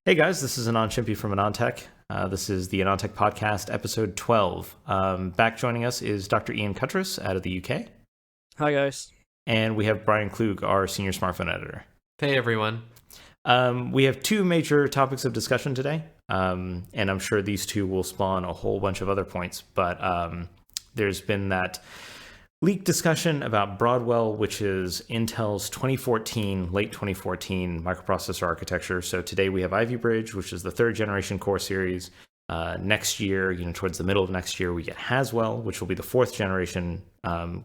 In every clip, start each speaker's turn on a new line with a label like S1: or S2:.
S1: Hey guys, this is Anand Chimpy from AnandTech. This is the AnandTech podcast, episode 12. Back joining us is Dr. Ian Cutress out of the UK.
S2: Hi guys.
S1: And we have Brian Klug, our senior smartphone editor.
S3: Hey everyone.
S1: We have two major topics of discussion today, and I'm sure these two will spawn a whole bunch of other points, but there's been that leaked discussion about Broadwell, which is Intel's late 2014 microprocessor architecture. So today we have Ivy Bridge, which is the third generation core series. Next year, towards the middle of next year, we get Haswell, which will be the fourth generation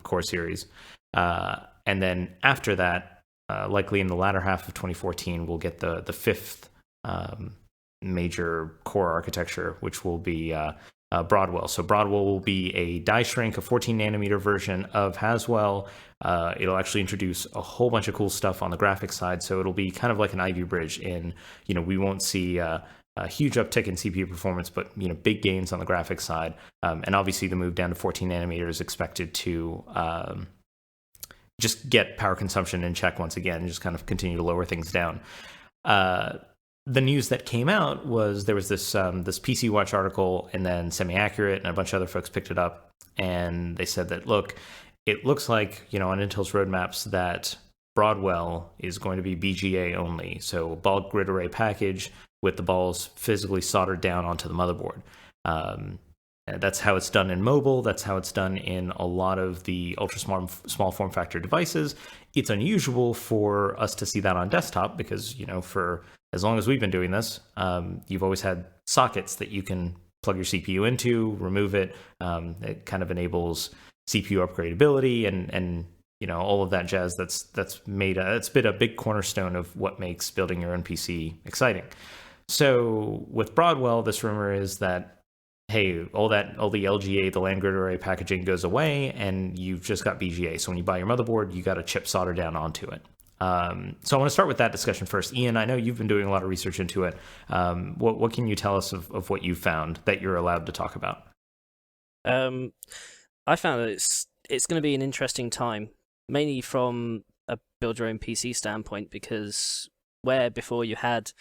S1: core series. And then after that, likely in the latter half of 2014, we'll get the fifth major core architecture, which will be Broadwell. So Broadwell will be a die shrink, a 14 nanometer version of Haswell. It'll actually introduce a whole bunch of cool stuff on the graphics side. So it'll be kind of like an Ivy Bridge in, we won't see a huge uptick in CPU performance, but big gains on the graphics side. And obviously the move down to 14 nanometer is expected to just get power consumption in check once again, and just kind of continue to lower things down. The news that came out was there was this PC Watch article, and then Semi-Accurate and a bunch of other folks picked it up, and they said that, look, it looks like, on Intel's roadmaps that Broadwell is going to be BGA only, so ball grid array package with the balls physically soldered down onto the motherboard. That's how it's done in mobile. That's how it's done in a lot of the ultra small form factor devices. It's unusual for us to see that on desktop because, for as long as we've been doing this, you've always had sockets that you can plug your CPU into, remove it. It kind of enables CPU upgradability and all of that jazz. That's been a big cornerstone of what makes building your own PC exciting. So with Broadwell, this rumor is that, hey, all the LGA, the land grid array packaging goes away, and you've just got BGA. So when you buy your motherboard, you got a chip soldered down onto it. So I want to start with that discussion first. Ian, I know you've been doing a lot of research into it. What can you tell us of what you found that you're allowed to talk about?
S2: I found that it's going to be an interesting time, mainly from a build your own PC standpoint, because where before you had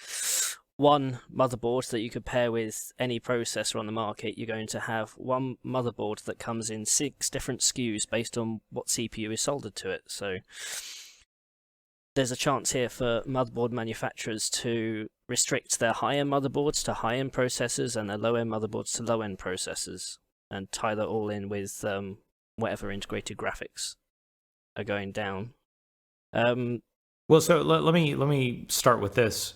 S2: one motherboard that you could pair with any processor on the market, you're going to have one motherboard that comes in 6 different SKUs based on what CPU is soldered to it. So there's a chance here for motherboard manufacturers to restrict their high-end motherboards to high-end processors and their low-end motherboards to low-end processors, and tie that all in with whatever integrated graphics are going down.
S1: Well, so let me start with this.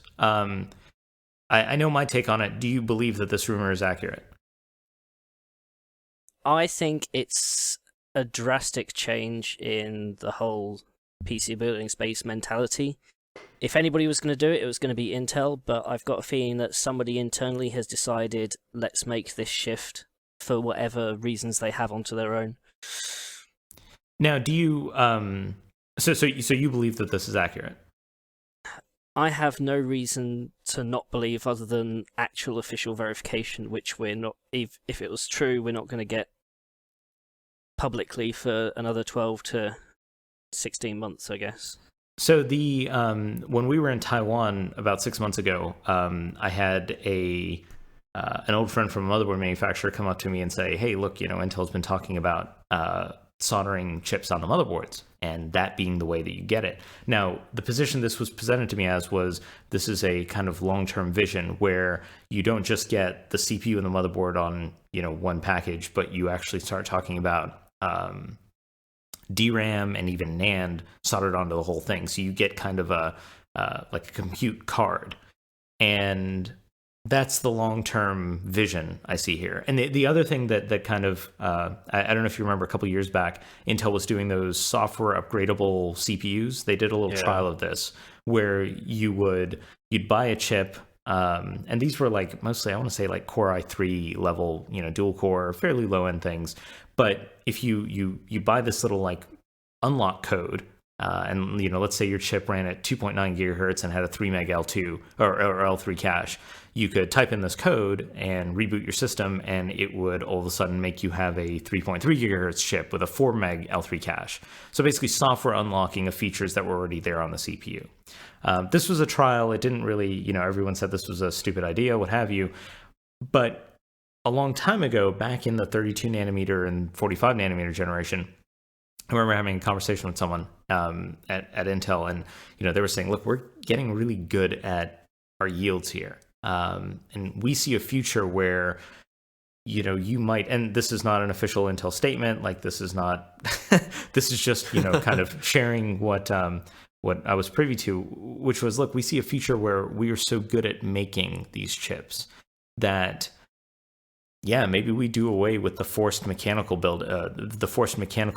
S1: I know my take on it. Do you believe that this rumor is accurate?
S2: I think it's a drastic change in the whole PC building space mentality. If anybody was going to do it, it was going to be Intel, but I've got a feeling that somebody internally has decided, let's make this shift for whatever reasons they have onto their own.
S1: Now, do you so you believe that this is accurate?
S2: I have no reason to not believe other than actual official verification, which we're not, if it was true, we're not going to get publicly for another 12 to 16 months, I guess.
S1: So the when we were in Taiwan about 6 months ago, I had an old friend from a motherboard manufacturer come up to me and say, hey, look, Intel's been talking about soldering chips on the motherboards, and that being the way that you get it. Now, the position this was presented to me as was, this is a kind of long-term vision where you don't just get the CPU and the motherboard on, one package, but you actually start talking about DRAM and even NAND soldered onto the whole thing. So you get kind of like a compute card. And that's the long-term vision I see here. And the other thing that kind of, I don't know if you remember a couple of years back, Intel was doing those software upgradable CPUs. They did a little trial of this where you'd buy a chip, and these were like mostly, I want to say like Core i3 level, dual core, fairly low end things. But if you buy this little like unlock code, and let's say your chip ran at 2.9 gigahertz and had a 3 meg L2 or L3 cache, you could type in this code and reboot your system, and it would all of a sudden make you have a 3.3 gigahertz chip with a 4 meg L3 cache. So basically software unlocking of features that were already there on the CPU. This was a trial. It didn't really, everyone said this was a stupid idea, what have you. But a long time ago, back in the 32 nanometer and 45 nanometer generation, I remember having a conversation with someone at Intel, and they were saying, look, we're getting really good at our yields here. And we see a future where, you might, and this is not an official Intel statement, like this is not, this is just, kind of sharing what I was privy to, which was, look, we see a future where we are so good at making these chips that, yeah, maybe we do away with the forced mechanical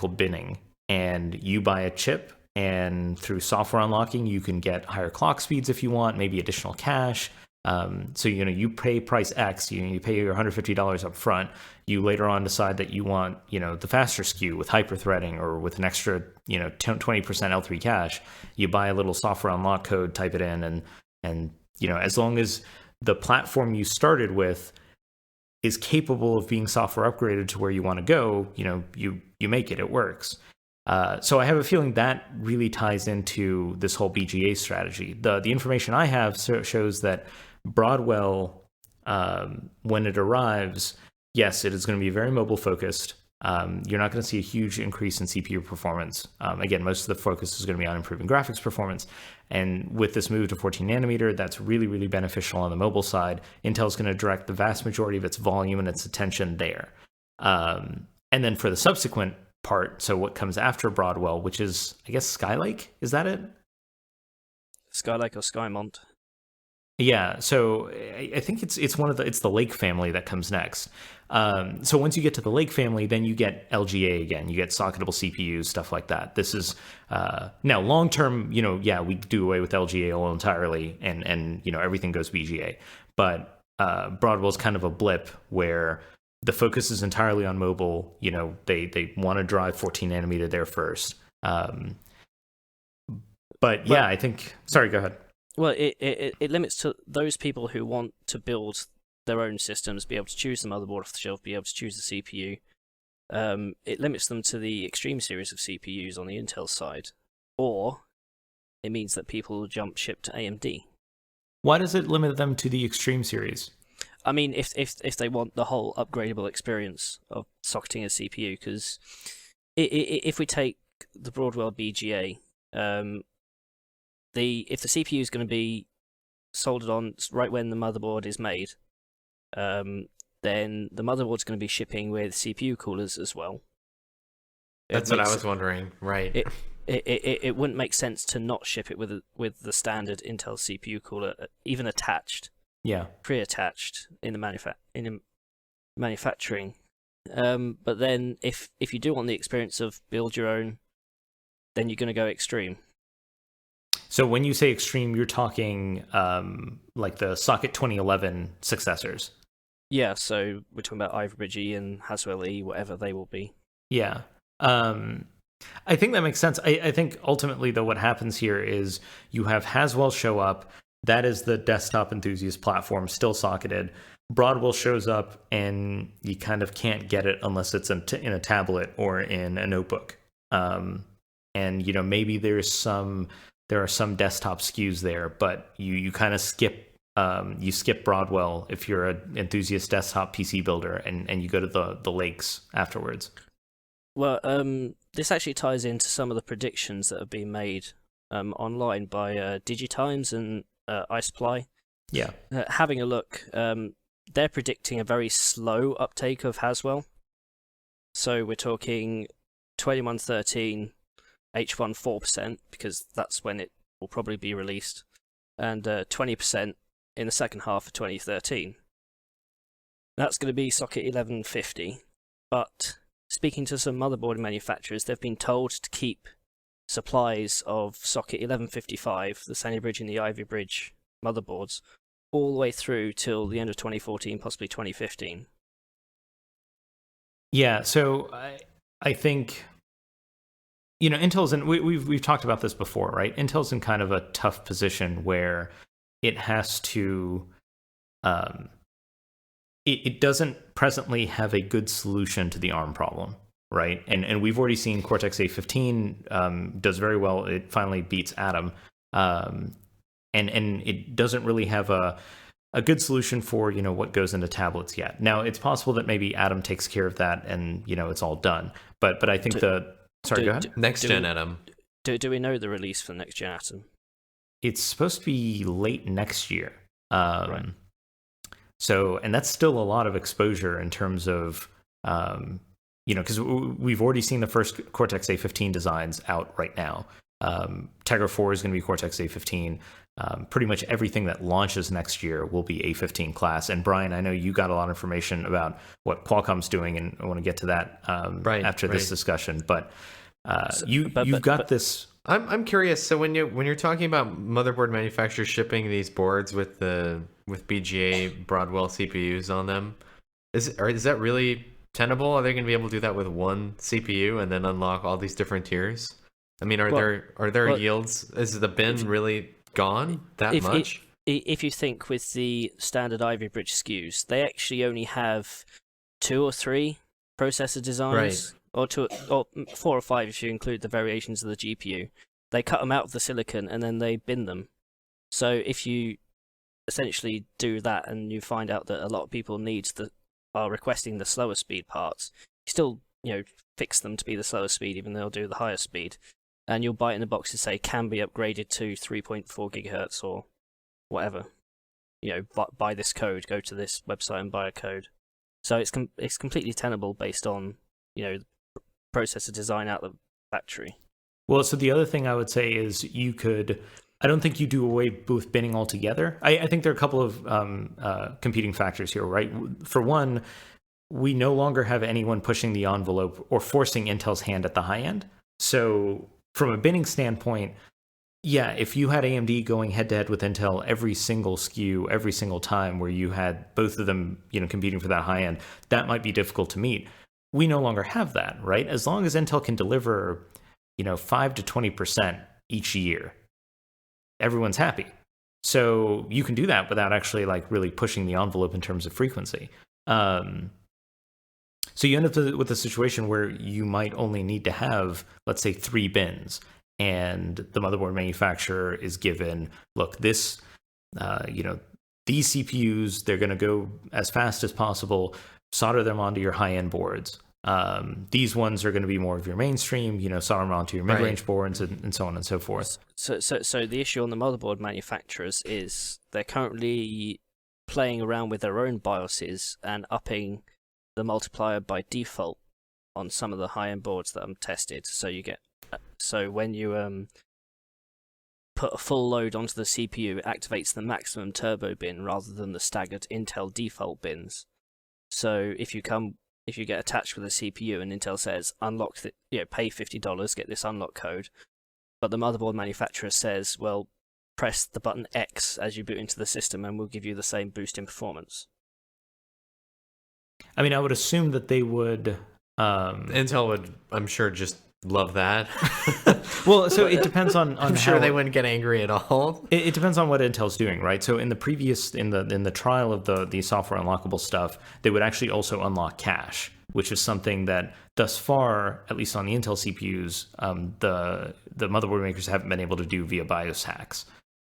S1: binning, and you buy a chip, and through software unlocking, you can get higher clock speeds if you want, maybe additional cache. So, you pay price X, you pay your $150 up front. You later on decide that you want, the faster SKU with hyper-threading or with an extra, 20% L3 cache. You buy a little software unlock code, type it in, and as long as the platform you started with is capable of being software upgraded to where you want to go, you make it works. So I have a feeling that really ties into this whole BGA strategy. The information I have shows that Broadwell, when it arrives, yes, it is going to be very mobile focused. You're not going to see a huge increase in CPU performance. Again, most of the focus is going to be on improving graphics performance. And with this move to 14 nanometer, that's really, really beneficial on the mobile side. Intel's going to direct the vast majority of its volume and its attention there. And then for the subsequent part, so what comes after Broadwell, which is, I guess, Skylake, is that it?
S2: Skylake or Skymont?
S1: Yeah, so I think it's the Lake family that comes next. So once you get to the Lake family, then you get LGA again. You get socketable CPUs, stuff like that. This is now long term. We do away with LGA entirely, and everything goes BGA. But Broadwell's kind of a blip where the focus is entirely on mobile. They want to drive 14 nanometer there first. But yeah, I think. Sorry, go ahead.
S2: Well, it limits to those people who want to build their own systems, be able to choose the motherboard off the shelf, be able to choose the CPU. It limits them to the Extreme series of CPUs on the Intel side, or it means that people will jump ship to AMD.
S1: Why does it limit them to the Extreme series?
S2: I mean, if they want the whole upgradable experience of socketing a CPU, because if we take the Broadwell BGA, if the CPU is going to be soldered on right when the motherboard is made, then the motherboard's going to be shipping with CPU coolers as well.
S3: That's what I was wondering, right?
S2: It wouldn't make sense to not ship it with the standard Intel CPU cooler, even attached.
S1: Yeah,
S2: pre-attached in the manufacturing. But then if you do want the experience of build your own, then you're going to go Extreme.
S1: So when you say Extreme, you're talking like the Socket 2011 successors.
S2: Yeah, so we're talking about Ivy Bridge E and Haswell E, whatever they will be.
S1: Yeah. I think that makes sense. I think ultimately, though, what happens here is you have Haswell show up. That is the desktop enthusiast platform, still socketed. Broadwell shows up, and you kind of can't get it unless it's in a tablet or in a notebook. And maybe there are some desktop SKUs there, but you kind of skip Broadwell if you're an enthusiast desktop PC builder, and you go to the Lakes afterwards.
S2: Well, this actually ties into some of the predictions that have been made online by DigiTimes and iSupply.
S1: Yeah.
S2: Having a look, they're predicting a very slow uptake of Haswell. So we're talking 2113 H1 4%, because that's when it will probably be released, and 20% in the second half of 2013. That's going to be socket 1150, but speaking to some motherboard manufacturers, they've been told to keep supplies of socket 1155, the Sandy Bridge and the Ivy Bridge motherboards, all the way through till the end of 2014, possibly 2015.
S1: Yeah, so I think Intel's in, we've talked about this before, right? Intel's in kind of a tough position where it has to, it doesn't presently have a good solution to the ARM problem, right? And we've already seen Cortex A15 does very well. It finally beats Atom, and it doesn't really have a good solution for what goes into tablets yet. Now it's possible that maybe Atom takes care of that, and it's all done. But I think Sorry, go ahead.
S3: Next gen Atom.
S2: Do we know the release for next gen Atom?
S1: It's supposed to be late next year.
S2: Right.
S1: So, and that's still a lot of exposure in terms of, because we've already seen the first Cortex A15 designs out right now. Tegra 4 is going to be Cortex A15. Pretty much everything that launches next year will be A15 class. And Brian, I know you got a lot of information about what Qualcomm's doing, and I want to get to that after this discussion. But you've got this.
S3: I'm curious. So when you're talking about motherboard manufacturers shipping these boards with BGA Broadwell CPUs on them, is that really tenable? Are they going to be able to do that with one CPU and then unlock all these different tiers? I mean, are there yields? Is the bin really gone that much?
S2: If you think with the standard Ivy Bridge SKUs, they actually only have 2 or 3 processor designs, or 4 or 5 if you include the variations of the GPU. They cut them out of the silicon and then they bin them. So if you essentially do that and you find out that a lot of people are requesting the slower speed parts, you still fix them to be the slower speed, even though they'll do the higher speed. And you'll buy it in the box to say can be upgraded to 3.4 gigahertz or whatever. Buy this code, go to this website and buy a code. So it's completely tenable based on processor design out the factory.
S1: Well, so the other thing I would say is I don't think you do away with binning altogether. I think there are a couple of competing factors here, right? For one, we no longer have anyone pushing the envelope or forcing Intel's hand at the high end. So from a binning standpoint, yeah, if you had AMD going head-to-head with Intel every single SKU, every single time where you had both of them competing for that high end, that might be difficult to meet. We no longer have that, right? As long as Intel can deliver 5 to 20% each year, everyone's happy. So you can do that without actually really pushing the envelope in terms of frequency. So you end up with a situation where you might only need to have, let's say, 3 bins, and the motherboard manufacturer is given, look, these CPUs, they're going to go as fast as possible, solder them onto your high-end boards. These ones are going to be more of your mainstream, solder them onto your mid-range boards and so on and so forth.
S2: So the issue on the motherboard manufacturers is they're currently playing around with their own BIOSes and upping the multiplier by default on some of the high-end boards that I'm tested. So when you put a full load onto the CPU, it activates the maximum turbo bin rather than the staggered Intel default bins. So if you get attached with a CPU and Intel says unlock pay $50, get this unlock code, but the motherboard manufacturer says, well, press the button X as you boot into the system and we'll give you the same boost in performance.
S1: I mean, I would assume that they would.
S3: Intel would, I'm sure, just love that.
S1: Well, so it depends on
S3: I'm sure they wouldn't get angry at all.
S1: It depends on what Intel's doing, right? So in the trial of the software unlockable stuff, they would actually also unlock cache, which is something that thus far, at least on the Intel CPUs, the motherboard makers haven't been able to do via BIOS hacks.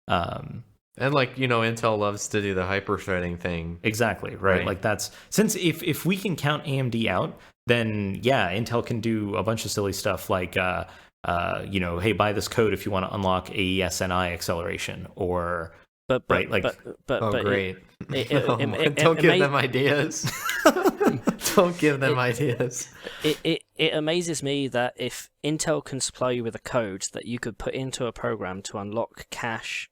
S3: And Intel loves to do the hyper-threading thing.
S1: Exactly, right? Like that's, since if we can count AMD out, then yeah, Intel can do a bunch of silly stuff like, hey, buy this code if you want to unlock AES-NI acceleration, or
S3: great. Don't give them ideas. Don't give them ideas.
S2: It amazes me that if Intel can supply you with a code that you could put into a program to unlock cache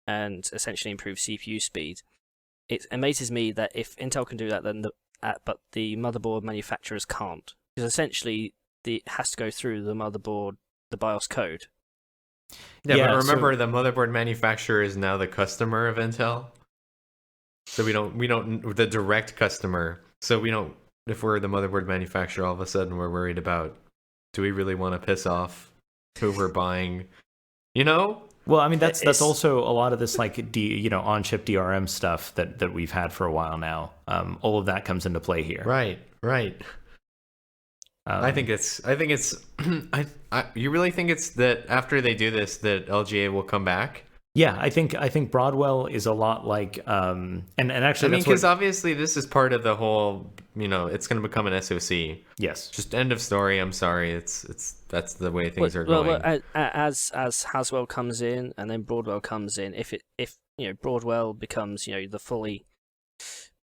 S2: and essentially improve CPU speed, it amazes me that if Intel can do that, then but the motherboard manufacturers can't, because essentially it has to go through the motherboard, the BIOS code.
S3: Yeah, but remember, the motherboard manufacturer is now the customer of Intel, so we don't the direct customer. So we don't. If we're the motherboard manufacturer, all of a sudden we're worried about do we really want to piss off who we're buying? You know?
S1: Well, I mean, that's also a lot of this like on-chip DRM stuff that we've had for a while now. All of that comes into play here.
S3: Right. I think it's you really think it's that after they do this that LGA will come back?
S1: Yeah, I think Broadwell is a lot like and actually,
S3: I mean, because obviously this is part of the whole, it's going to become an SoC.
S1: Yes,
S3: just end of story. I'm sorry, that's the way things are going.
S2: Well, as Haswell comes in and then Broadwell comes in, if Broadwell becomes the fully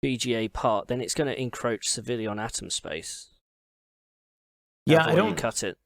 S2: BGA part, then it's going to encroach severely on Atom space.
S1: Yeah, I don't
S2: cut it.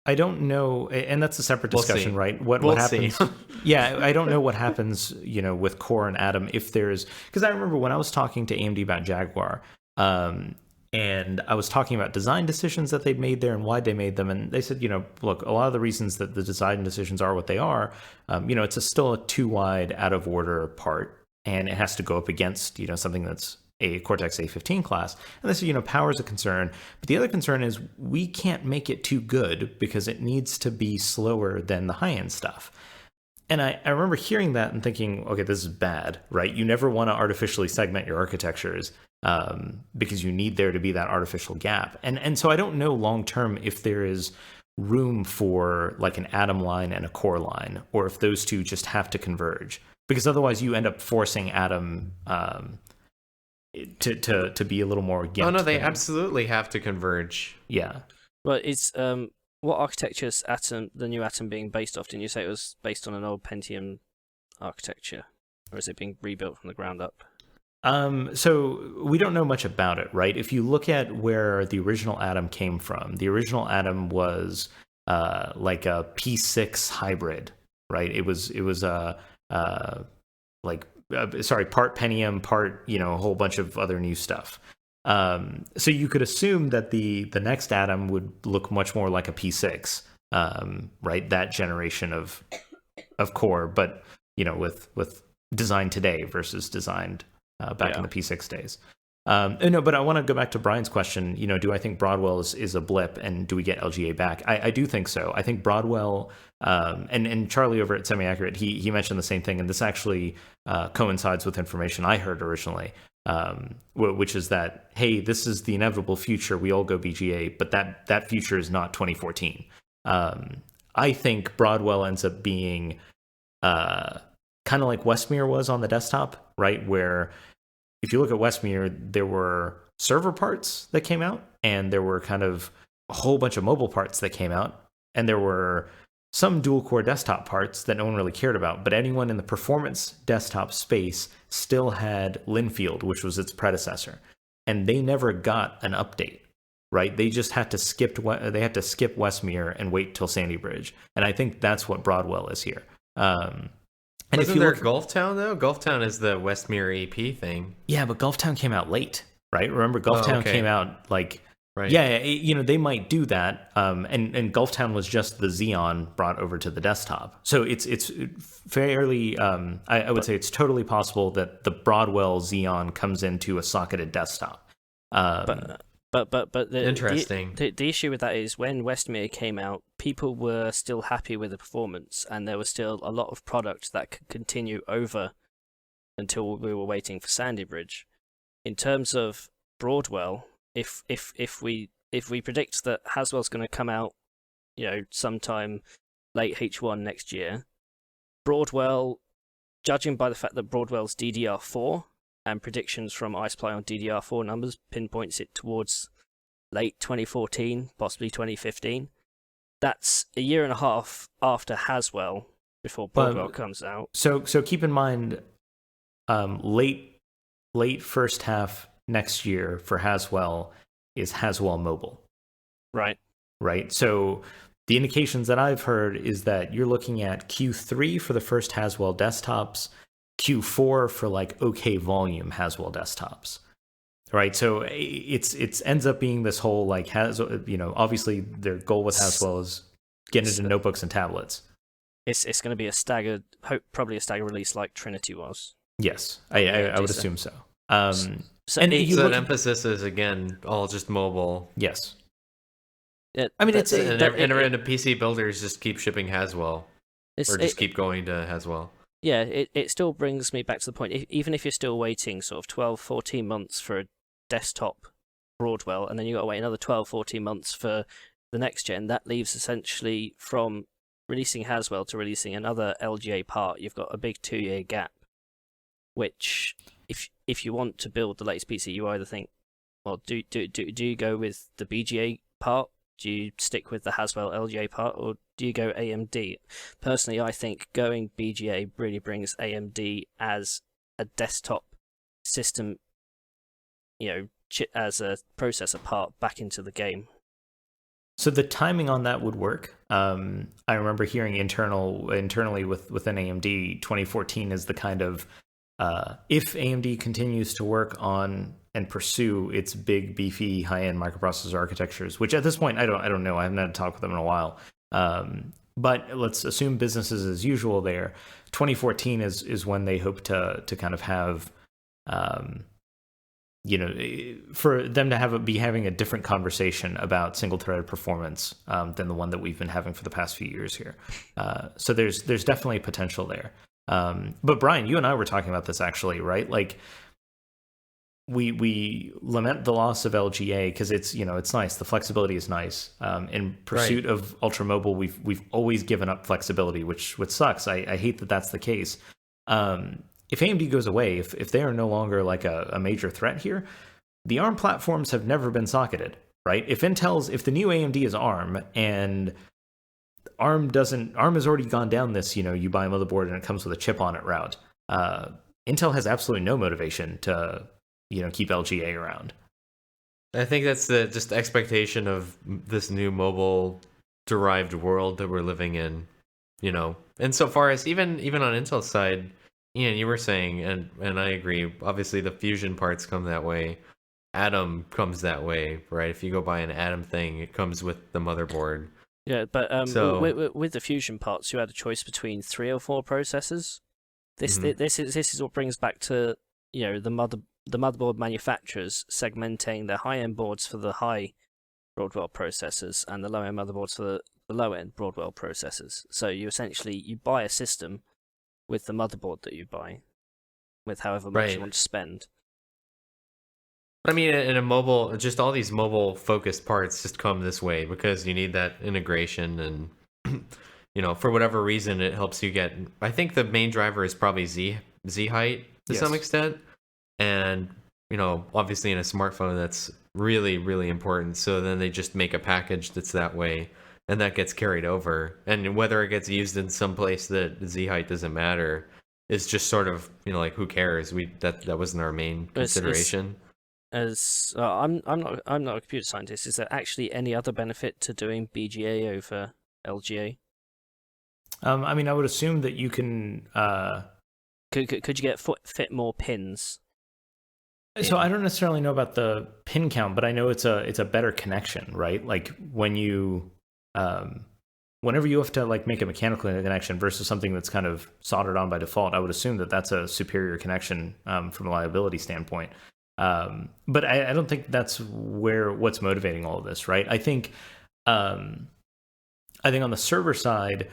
S1: I don't know, and that's a separate discussion, right? What happens?
S3: See.
S1: Yeah, I don't know what happens, with Core and Atom if there's, because I remember when I was talking to AMD about Jaguar, and I was talking about design decisions that they'd made there and why they made them, and they said, look, a lot of the reasons that the design decisions are what they are, it's still a too wide, out of order part, and it has to go up against, something that's a Cortex A15 class. And this, power is a concern. But the other concern is we can't make it too good because it needs to be slower than the high-end stuff. And I remember hearing that and thinking, okay, this is bad, right? You never want to artificially segment your architectures because you need there to be that artificial gap. And so I don't know long-term if there is room for like an Atom line and a Core line, or if those two just have to converge. Because otherwise you end up forcing Atom to be a little more gimped.
S3: Oh no, they absolutely have to converge.
S1: Yeah.
S2: Well, it's what architecture is the new Atom being based off? Didn't you say it was based on an old Pentium architecture, or is it being rebuilt from the ground up?
S1: So we don't know much about it, right? If you look at where the original Atom came from, the original Atom was like a P6 hybrid, right? It was part Pentium, part, a whole bunch of other new stuff. So you could assume that the next Atom would look much more like a P6, right? That generation of core, but, with design today versus designed back in the P6 days. No, but I want to go back to Brian's question. Do I think Broadwell is a blip, and do we get LGA back? I do think so. I think Broadwell, and Charlie over at Semi Accurate, he mentioned the same thing, and this actually coincides with information I heard originally, which is that, hey, this is the inevitable future. We all go BGA, but that future is not 2014. I think Broadwell ends up being kind of like Westmere was on the desktop, right? Where if you look at Westmere, there were server parts that came out, and there were kind of a whole bunch of mobile parts that came out, and there were some dual-core desktop parts that no one really cared about, but anyone in the performance desktop space still had Linfield, which was its predecessor, and they never got an update, right? They just had to skip Westmere and wait till Sandy Bridge, and I think that's what Broadwell is here.
S3: And isn't there Gulftown, though? Gulftown is the Westmere AP thing.
S1: Yeah, but Gulftown came out late, right? Remember, Gulftown came out like...
S3: Right.
S1: Yeah, they might do that. And Gulftown was just the Xeon brought over to the desktop. So it's fairly... I would say it's totally possible that the Broadwell Xeon comes into a socketed desktop.
S2: But
S3: interesting.
S2: The issue with that is when Westmere came out, people were still happy with the performance, and there was still a lot of product that could continue over until we were waiting for Sandy Bridge. In terms of Broadwell, if we predict that Haswell's going to come out, sometime late H1 next year, Broadwell, judging by the fact that Broadwell's DDR4 and predictions from iSpy on DDR4 numbers pinpoints it towards late 2014, possibly 2015. That's a year and a half after Haswell before Broadwell comes out.
S1: So keep in mind, late first half next year for Haswell is Haswell Mobile.
S2: Right.
S1: So the indications that I've heard is that you're looking at Q3 for the first Haswell desktops, Q4 for like OK volume Haswell desktops. Right, so it's ends up being this whole like obviously their goal with Haswell is getting into notebooks and tablets.
S2: It's going to be probably a staggered release like Trinity was.
S1: Yes, I would assume so.
S3: So that emphasis is again all just mobile.
S1: Yes. I mean, it's
S3: And the PC builders just keep shipping Haswell, or just keep going to Haswell.
S2: Yeah, it still brings me back to the point. Even if you're still waiting sort of 12, 14 months for a desktop Broadwell, and then you got to wait another 12, 14 months for the next gen, that leaves essentially from releasing Haswell to releasing another LGA part, you've got a big 2-year gap. Which, if you want to build the latest PC, you either think, well, do you go with the BGA part? Do you stick with the Haswell LGA part, or do you go AMD? Personally, I think going BGA really brings AMD as a desktop system, as a processor part back into the game.
S1: So the timing on that would work. I remember hearing internally within AMD, 2014 is the kind of if AMD continues to work on and pursue its big, beefy, high-end microprocessor architectures, which at this point I don't know. I haven't had a talk with them in a while. But let's assume business is as usual there. 2014 is when they hope to kind of have, for them to be having a different conversation about single-threaded performance than the one that we've been having for the past few years here. So there's definitely potential there. But Brian, you and I were talking about this actually, right? Like we lament the loss of LGA because it's nice. The flexibility is nice. In pursuit of ultra mobile, we've always given up flexibility, which sucks. I hate that that's the case. If AMD goes away, if they are no longer like a major threat here, the ARM platforms have never been socketed, right? If the new AMD is ARM and ARM has already gone down this, you buy a motherboard and it comes with a chip on it route. Intel has absolutely no motivation to, keep LGA around.
S3: I think that's the just expectation of this new mobile derived world that we're living in, And so far as even on Intel's side, Ian, you were saying, and I agree, obviously the Fusion parts come that way. Atom comes that way, right? If you go buy an Atom thing, it comes with the motherboard.
S2: Yeah, but with the Fusion parts, you had a choice between 3 or 4 processors. This is what brings back to the motherboard manufacturers segmenting their high-end boards for the high Broadwell processors and the low-end motherboards for the low-end Broadwell processors. So you buy a system with the motherboard that you buy, with however much you want to spend.
S3: I mean, in a mobile, just all these mobile-focused parts just come this way because you need that integration, and for whatever reason, it helps you get. I think the main driver is probably Z height to some extent, and obviously in a smartphone that's really, really important. So then they just make a package that's that way, and that gets carried over. And whether it gets used in some place that Z height doesn't matter, is just sort of like who cares? That wasn't our main consideration.
S2: I'm not a computer scientist. Is there actually any other benefit to doing BGA over LGA?
S1: I mean, I would assume that you can.
S2: Could you get fit more pins?
S1: So I don't necessarily know about the pin count, but I know it's a better connection, right? Like when you, whenever you have to like make a mechanical connection versus something that's kind of soldered on by default, I would assume that that's a superior connection from a liability standpoint. But I don't think that's what's motivating all of this, right? I think on the server side,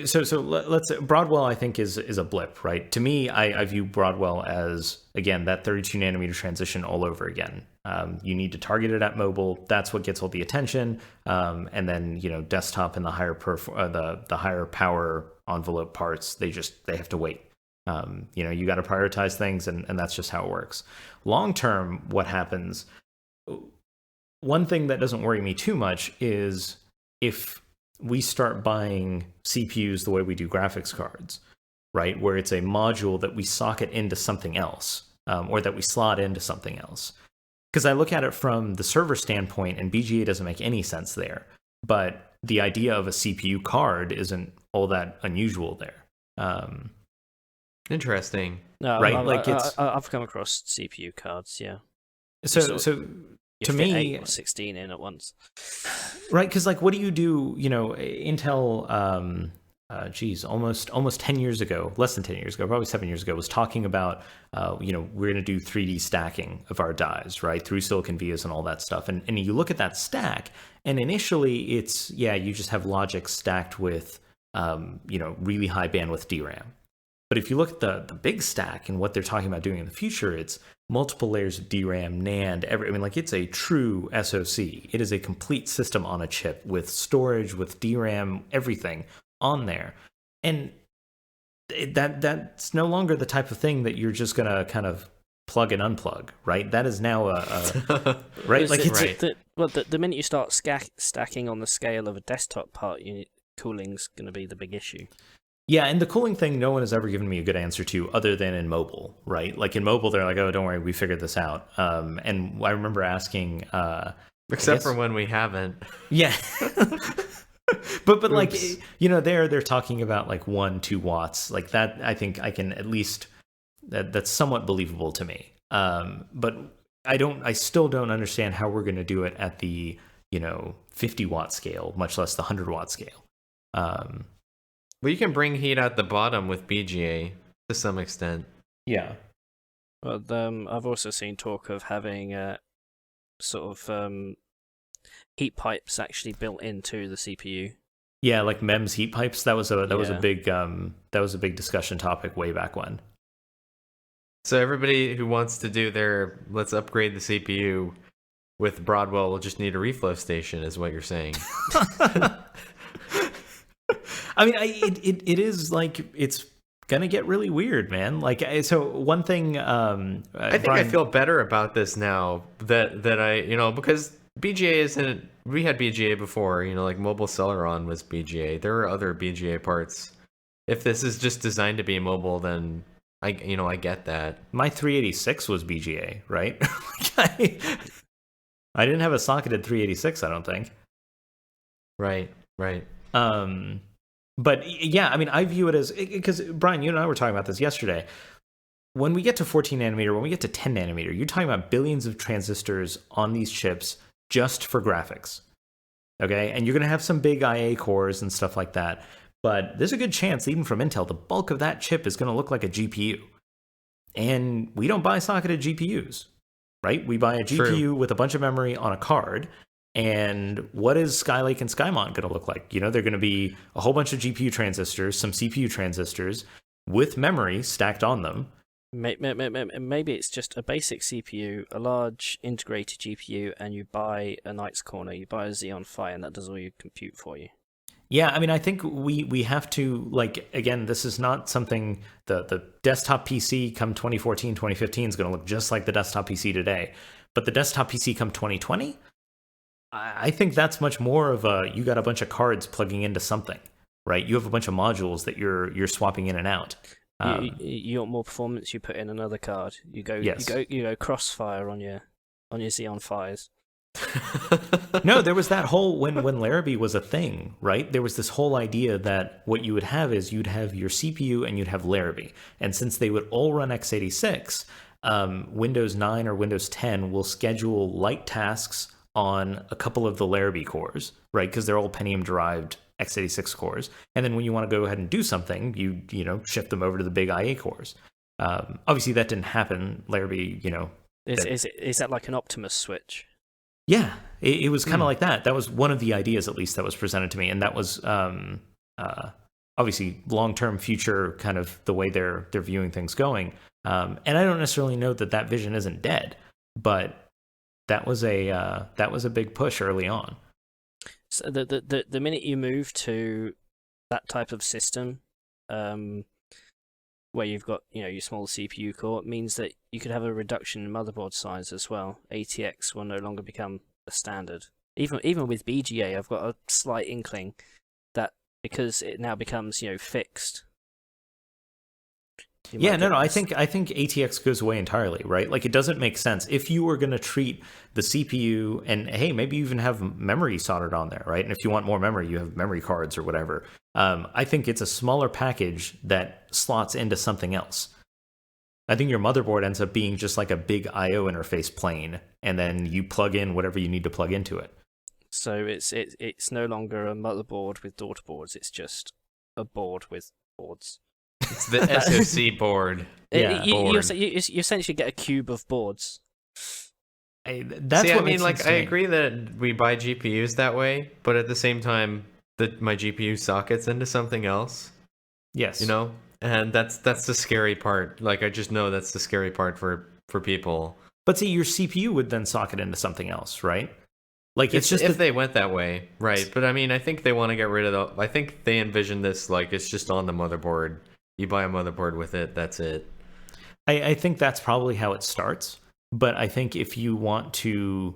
S1: so let's Broadwell I think is a blip, right? To me, I view Broadwell as again that 32 nanometer transition all over again. You need to target it at mobile. That's what gets all the attention, and then desktop and the higher the higher power envelope parts they have to wait. You got to prioritize things, and that's just how it works. Long term, what happens? One thing that doesn't worry me too much is if we start buying CPUs the way we do graphics cards, right? Where it's a module that we socket into something else, or that we slot into something else. Because I look at it from the server standpoint, and BGA doesn't make any sense there. But the idea of a CPU card isn't all that unusual there.
S3: Interesting.
S2: No,
S1: right?
S2: I've come across CPU cards, yeah.
S1: So to me,
S2: 8 or 16 in at once.
S1: Right, because like, what do? Intel almost 10 years ago, less than 10 years ago, probably 7 years ago, was talking about, we're going to do 3D stacking of our dies, right, through silicon vias and all that stuff. And you look at that stack, and initially it's, you just have logic stacked with, really high bandwidth DRAM. But if you look at the big stack and what they're talking about doing in the future, it's multiple layers of DRAM, NAND, it's a true SoC. It is a complete system on a chip with storage, with DRAM, everything on there. And that's no longer the type of thing that you're just going to kind of plug and unplug, right? That is now right? Like it's
S2: right. The minute you start stacking on the scale of a desktop part unit, cooling's going to be the big issue.
S1: Yeah, and the cooling thing, no one has ever given me a good answer to, other than in mobile, right? Like in mobile, they're like, "Oh, don't worry, we figured this out." And I remember asking,
S3: except for when we haven't.
S1: Yeah, but like they're talking about like 1-2 watts, like that. I think I can at least that's somewhat believable to me. But I still don't understand how we're going to do it at the 50-watt scale, much less the 100-watt scale.
S3: Well, you can bring heat out the bottom with BGA to some extent.
S1: Yeah.
S2: Well, I've also seen talk of having sort of heat pipes actually built into the CPU.
S1: Yeah, like MEMS heat pipes. That was a big discussion topic way back when.
S3: So everybody who wants to do their let's upgrade the CPU with Broadwell will just need a reflow station, is what you're saying.
S1: I mean, it is like it's gonna get really weird, man. Like, so one thing, I
S3: think Brian, I feel better about this now that I because BGA isn't. We had BGA before, like Mobile Celeron was BGA. There are other BGA parts. If this is just designed to be mobile, then I get that.
S1: My 386 was BGA, right? I didn't have a socketed 386, I don't think.
S3: Right.
S1: But yeah, I mean, I view it as, because Brian, you and I were talking about this yesterday. When we get to 14 nanometer, when we get to 10 nanometer, you're talking about billions of transistors on these chips just for graphics. Okay, and you're going to have some big IA cores and stuff like that. But there's a good chance, even from Intel, the bulk of that chip is going to look like a GPU. And we don't buy socketed GPUs, right? We buy a GPU with a bunch of memory on a card. And what is Skylake and Skymont going to look like? They're going to be a whole bunch of GPU transistors, some CPU transistors with memory stacked on them.
S2: Maybe it's just a basic CPU, a large integrated GPU, and you buy a Knight's Corner, you buy a Xeon Phi, and that does all your compute for you.
S1: Yeah, I mean, I think we have to, like, again, this is not something, the desktop PC come 2014, 2015 is going to look just like the desktop PC today. But the desktop PC come 2020, I think that's much more of you got a bunch of cards plugging into something, right? You have a bunch of modules that you're swapping in and out.
S2: You want more performance, you put in another card. You go Crossfire on your Xeon Phis.
S1: No, there was that whole when Larrabee was a thing, right? There was this whole idea that what you would have is you'd have your CPU and you'd have Larrabee, and since they would all run x86, Windows 9 or Windows 10 will schedule light tasks on a couple of the Larrabee cores, right? Because they're all Pentium derived x86 cores, and then when you want to go ahead and do something, you shift them over to the big IA cores. Obviously, that didn't happen. Larrabee,
S2: is that like an Optimus switch?
S1: Yeah, it was kind of like that. That was one of the ideas, at least, that was presented to me, and that was obviously long-term future, kind of the way they're viewing things going. And I don't necessarily know that vision isn't dead, but that was a big push early on.
S2: So the minute you move to that type of system, where you've got your small CPU core, it means that you could have a reduction in motherboard size as well. ATX will no longer become a standard. Even with BGA, I've got a slight inkling that because it now becomes fixed.
S1: Yeah, no, I think ATX goes away entirely, right? Like, it doesn't make sense if you were going to treat the CPU, and hey, maybe you even have memory soldered on there, right? And if you want more memory, you have memory cards or whatever. I think it's a smaller package that slots into something else. I think your motherboard ends up being just like a big I/O interface plane, and then you plug in whatever you need to plug into it.
S2: So it's no longer a motherboard with daughter boards. It's just a board with boards.
S3: It's the SoC board.
S1: Yeah.
S2: You essentially get a cube of boards.
S1: That's
S3: See,
S1: what
S3: I mean,
S1: makes
S3: like,
S1: sense
S3: I
S1: to me.
S3: agree that we buy GPUs that way, but at the same time, my GPU sockets into something else,
S1: Yes.
S3: you know? And that's the scary part. Like, I just know that's the scary part for people.
S1: But see, your CPU would then socket into something else, right? Like, it's just
S3: if they went that way, right? But I mean, I think they want to get rid of I think they envision this like it's just on the motherboard. You buy a motherboard with it, that's it.
S1: I think that's probably how it starts. But I think if you want to,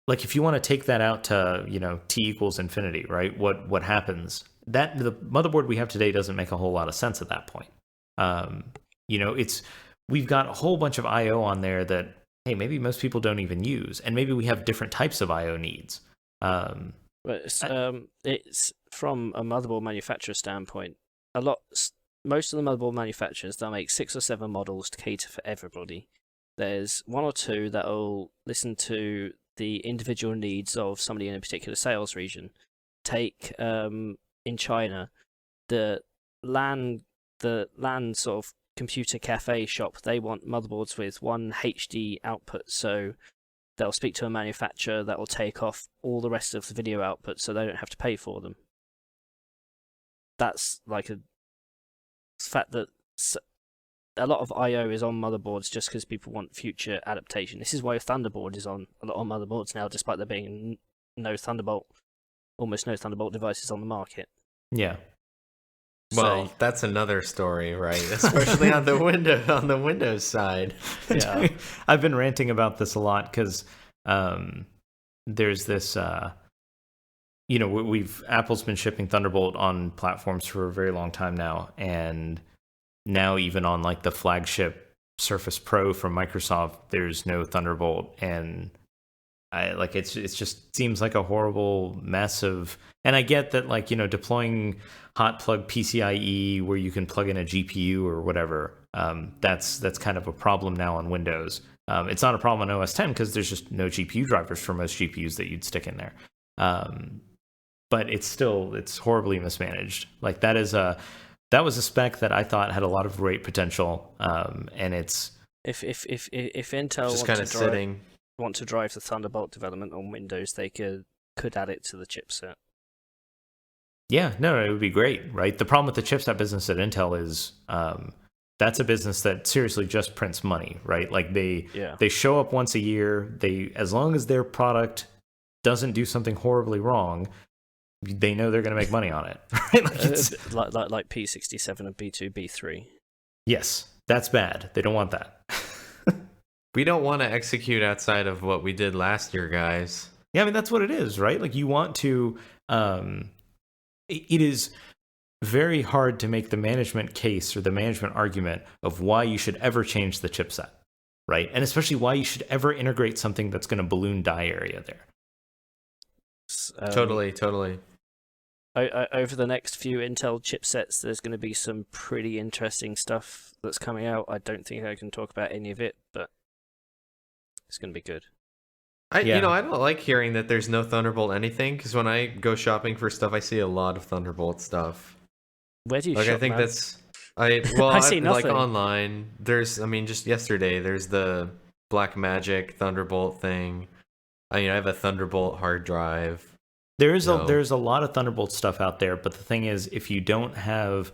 S1: like, if you want to take that out to, t equals infinity, right? What happens? That the motherboard we have today doesn't make a whole lot of sense at that point. We've got a whole bunch of I/O on there that, hey, maybe most people don't even use, and maybe we have different types of I/O needs.
S2: But it's from a motherboard manufacturer standpoint. Most of the motherboard manufacturers, they'll make 6 or 7 models to cater for everybody. There's 1 or 2 that'll listen to the individual needs of somebody in a particular sales region. Take in China, the LAN sort of computer cafe shop. They want motherboards with 1 HD output, so they'll speak to a manufacturer that will take off all the rest of the video output, so they don't have to pay for them. That's like a fact that a lot of I/O is on motherboards just because people want future adaptation. This is why Thunderbolt is on a lot of motherboards now, despite there being almost no Thunderbolt devices on the market.
S1: Yeah.
S3: Well, that's another story, right? Especially on the Windows side.
S1: Yeah. I've been ranting about this a lot because there's this. Apple's been shipping Thunderbolt on platforms for a very long time now, and now even on like the flagship Surface Pro from Microsoft, there's no Thunderbolt, and it just seems like a horrible mess of. And I get that, deploying hot plug PCIe where you can plug in a GPU or whatever, that's kind of a problem now on Windows. It's not a problem on OS X because there's just no GPU drivers for most GPUs that you'd stick in there. But it's horribly mismanaged. Like that was a spec that I thought had a lot of great potential, and it's
S2: if Intel
S3: just kind of sitting.
S2: Want to drive the Thunderbolt development on Windows, they could add it to the chipset.
S1: Yeah, no, it would be great, right? The problem with the chipset business at Intel is that's a business that seriously just prints money, right? Like they show up once a year. As long as their product doesn't do something horribly wrong, they know they're going to make money on it, right?
S2: Like P67 and B2, B3.
S1: Yes, that's bad. They don't want that.
S3: We don't want to execute outside of what we did last year, guys.
S1: Yeah, I mean, that's what it is, right? Like you want to... it is very hard to make the management case or the management argument of why you should ever change the chipset, right? And especially why you should ever integrate something that's going to balloon die area there.
S3: Totally.
S2: Over the next few Intel chipsets, there's going to be some pretty interesting stuff that's coming out. I don't think I can talk about any of it, but it's going to be good.
S3: I don't like hearing that there's no Thunderbolt anything, because when I go shopping for stuff, I see a lot of Thunderbolt stuff.
S2: Where do you shop,
S3: I think
S2: man?
S3: that's...
S2: I see nothing.
S3: Like online, just yesterday, there's the Blackmagic Thunderbolt thing. I have a Thunderbolt hard drive.
S1: There's a lot of Thunderbolt stuff out there, but the thing is, if you don't have...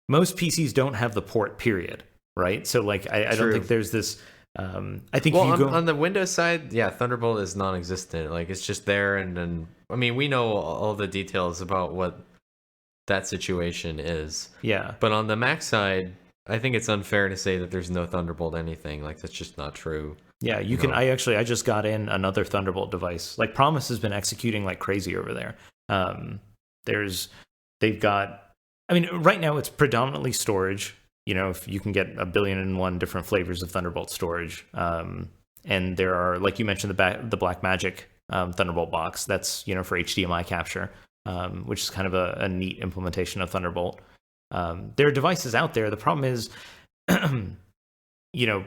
S1: Most PCs don't have the port, period, right? So, I don't think there's this... I think
S3: on the Windows side, Thunderbolt is non-existent. Like it's just there, and then we know all the details about what that situation is.
S1: Yeah,
S3: but on the Mac side, I think it's unfair to say that there's no Thunderbolt anything. Like that's just not true.
S1: Yeah, you can. I just got in another Thunderbolt device. Like Promise has been executing like crazy over there. They've got. Right now it's predominantly storage. If you can get 1,000,000,001 different flavors of Thunderbolt storage, and there are, like you mentioned, the Blackmagic Thunderbolt box. That's for HDMI capture, which is kind of a neat implementation of Thunderbolt. There are devices out there. The problem is, they're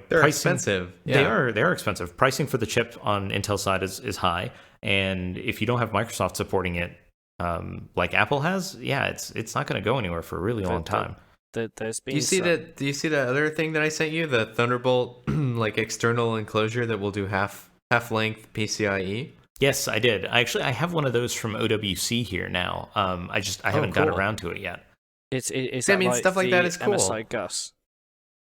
S1: pricing, expensive. Yeah. They are expensive. Pricing for the chip on Intel side is high, and if you don't have Microsoft supporting it, like Apple has, yeah, it's not going to go anywhere for a really long time.
S2: There's been
S3: Do you see that other thing that I sent you? The Thunderbolt like external enclosure that will do half length PCIe?
S1: Yes, I did. I have one of those from OWC here now. I haven't got
S3: cool.
S1: around to it yet.
S2: It's
S3: I mean, stuff like that is cool.
S2: MSI Gus.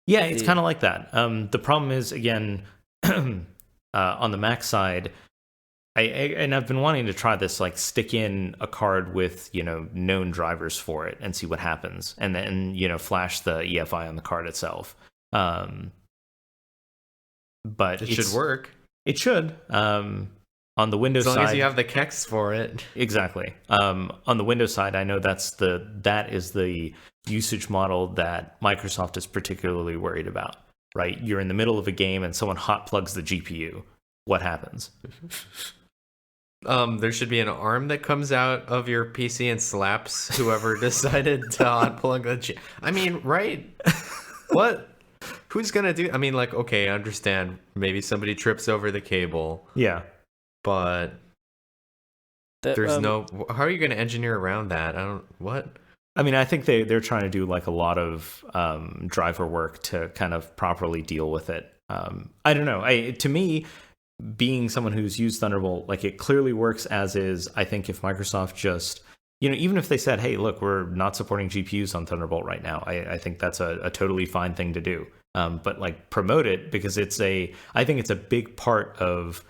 S1: Yeah, it's kind of like that. The problem is, again, on the Mac side, I've been wanting to try this, like stick in a card with, known drivers for it and see what happens, and then, flash the EFI on the card itself. But
S3: it should work.
S1: It should. On the Windows side,
S3: as long as you have the kex for it.
S1: Exactly. On the Windows side, I know that is the usage model that Microsoft is particularly worried about. Right? You're in the middle of a game and someone hot plugs the GPU. What happens?
S3: There should be an arm that comes out of your PC and slaps whoever decided to hot plug the I mean, right? What? Who's gonna do? I mean, like, okay, I understand. Maybe somebody trips over the cable.
S1: Yeah.
S3: But there's no. How are you going to engineer around that? What?
S1: I mean, I think they're trying to do like a lot of driver work to kind of properly deal with it. I don't know. To me, being someone who's used Thunderbolt, like it clearly works as is. I think if Microsoft just, even if they said, hey, look, we're not supporting GPUs on Thunderbolt right now, I think that's a totally fine thing to do. But like promote it, because I think it's a big part of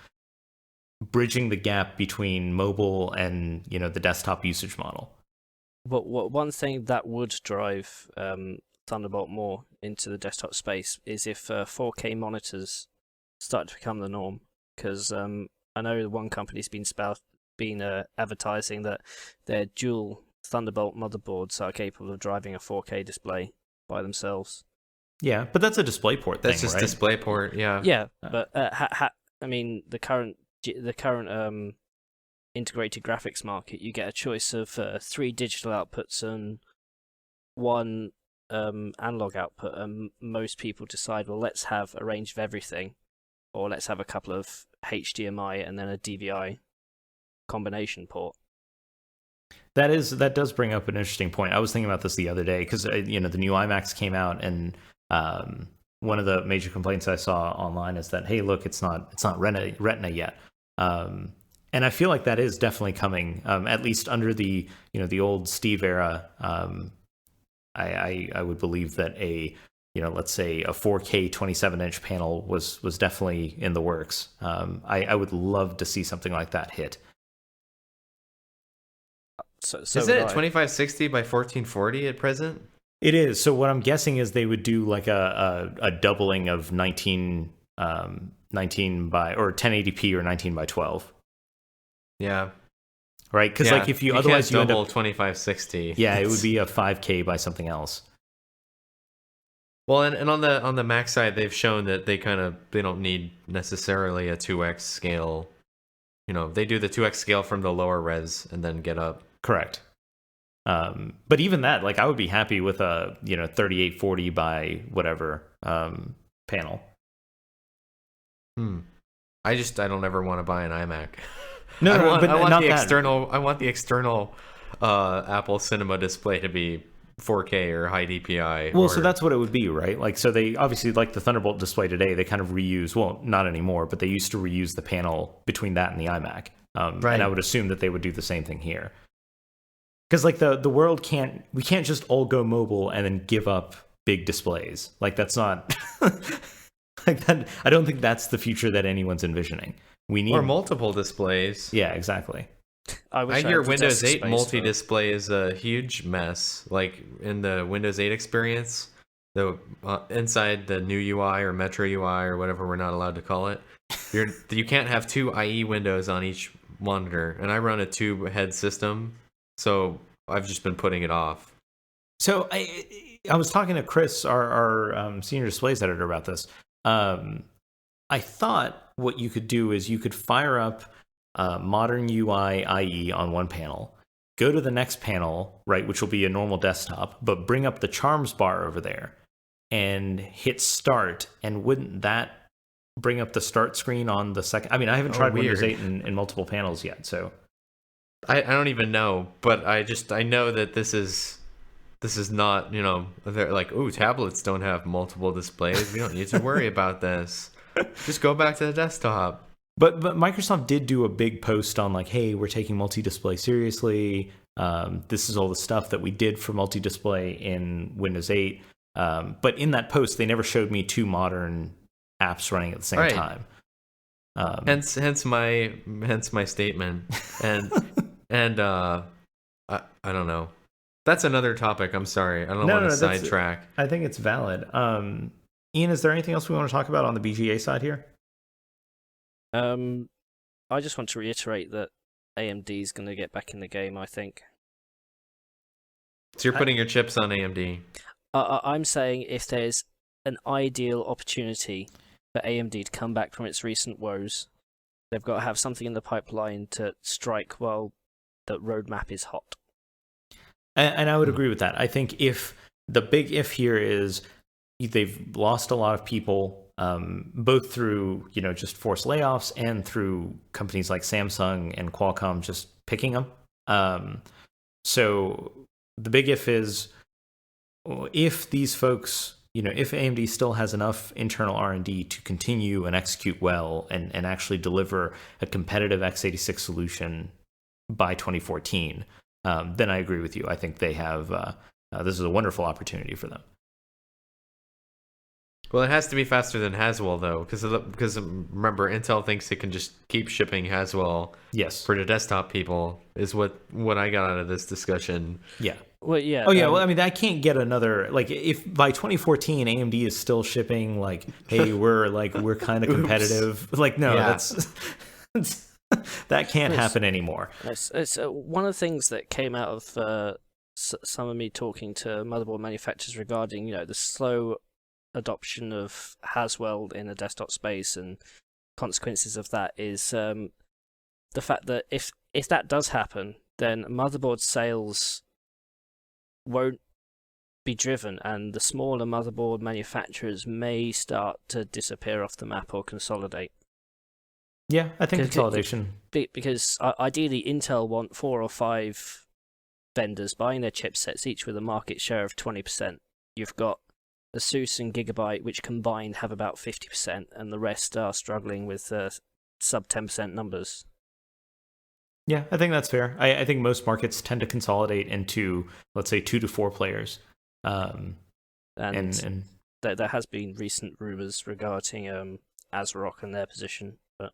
S1: bridging the gap between mobile and the desktop usage model.
S2: What one thing that would drive Thunderbolt more into the desktop space is if 4K monitors start to become the norm. Because I know one company's been advertising that their dual Thunderbolt motherboards are capable of driving a 4K display by themselves.
S1: Yeah, but that's a DisplayPort thing,
S3: That's just
S1: right?
S3: DisplayPort, yeah.
S2: Yeah, but I mean, the current integrated graphics market, you get a choice of 3 digital outputs and 1 analog output, and most people decide, well, let's have a range of everything, or let's have a couple of HDMI and then a DVI combination port.
S1: That does bring up an interesting point. I was thinking about this the other day because the new iMacs came out, and one of the major complaints I saw online is that, hey, look, it's not Retina yet. And I feel like that is definitely coming, at least under the the old Steve era. I would believe that let's say a 4K 27-inch panel was definitely in the works. I would love to see something like that hit.
S2: So
S3: is it at 2560 by 1440 at present?
S1: It is. So what I'm guessing is they would do like a doubling of 19 by, or 1080p or 19 by 12.
S3: Yeah.
S1: Right? Because like if you otherwise
S3: can't
S1: you
S3: double
S1: end up
S3: 2560.
S1: Yeah, it would be a 5K by something else.
S3: Well, and on the Mac side, they've shown that they don't need necessarily a 2x scale. They do the 2x scale from the lower res and then get up.
S1: Correct. But even that, like I would be happy with a 3840 by whatever panel.
S3: I don't ever want to buy an iMac.
S1: No,
S3: I want
S1: not
S3: the
S1: that.
S3: external. I want the external Apple Cinema display to be 4K or high DPI.
S1: Well, so that's what it would be, right? Like, so they obviously, like the Thunderbolt display today, they kind of reuse. Well, not anymore, but they used to reuse the panel between that and the iMac. Right. And I would assume that they would do the same thing here. Because like the world we can't just all go mobile and then give up big displays. Like that's not like that. I don't think that's the future that anyone's envisioning. We need
S3: multiple displays.
S1: Yeah, exactly.
S3: I hear Windows 8 multi-display is a huge mess. Like in the Windows 8 experience, the inside the new UI or Metro UI or whatever we're not allowed to call it, you can't have 2 IE windows on each monitor. And I run a 2-head system, so I've just been putting it off.
S1: So I was talking to Chris, our senior displays editor, about this. I thought what you could do is you could fire up modern UI IE on one panel, go to the next panel, right, which will be a normal desktop, but bring up the Charms bar over there and hit start. And wouldn't that bring up the start screen on the second? I mean, I haven't tried Windows 8 in multiple panels yet, so.
S3: I don't even know, but I know that this is not, they're like, oh, tablets don't have multiple displays. We don't need to worry about this. Just go back to the desktop.
S1: But Microsoft did do a big post on like, hey, we're taking multi-display seriously. This is all the stuff that we did for multi-display in Windows 8. But in that post, they never showed me two modern apps running at the same time.
S3: Hence my statement. And I don't know. That's another topic. I'm sorry. I don't want to sidetrack.
S1: I think it's valid. Ian, is there anything else we want to talk about on the BGA side here?
S2: I just want to reiterate that AMD is going to get back in the game, I think.
S3: So you're putting your chips on AMD?
S2: I'm saying if there's an ideal opportunity for AMD to come back from its recent woes, they've got to have something in the pipeline to strike while the roadmap is hot.
S1: And I would agree with that. I think the big if here is they've lost a lot of people, both through just forced layoffs and through companies like Samsung and Qualcomm just picking them. So the big if is if these folks, if AMD still has enough internal R&D to continue and execute well and actually deliver a competitive x86 solution by 2014. Then I agree with you. I think they have this is a wonderful opportunity for them.
S3: Well, it has to be faster than Haswell, though, because remember, Intel thinks it can just keep shipping Haswell.
S1: Yes.
S3: For the desktop people is what I got out of this discussion.
S1: Yeah.
S2: Well, yeah.
S1: Oh, yeah. Well, I mean, I can't get another if by 2014 AMD is still shipping like, hey, we're kind of competitive. Like, no, that's that can't happen anymore.
S2: It's one of the things that came out of some of me talking to motherboard manufacturers regarding the slow adoption of Haswell in the desktop space and consequences of that is the fact that if that does happen, then motherboard sales won't be driven, and the smaller motherboard manufacturers may start to disappear off the map or consolidate.
S1: Yeah, I think consolidation.
S2: Because ideally, Intel want 4 or 5 vendors buying their chipsets, each with a market share of 20%. You've got ASUS and Gigabyte, which combined have about 50%, and the rest are struggling with sub 10% numbers.
S1: Yeah, I think that's fair. I think most markets tend to consolidate into, let's say, 2 to 4 players. And
S2: there has been recent rumors regarding ASRock and their position, but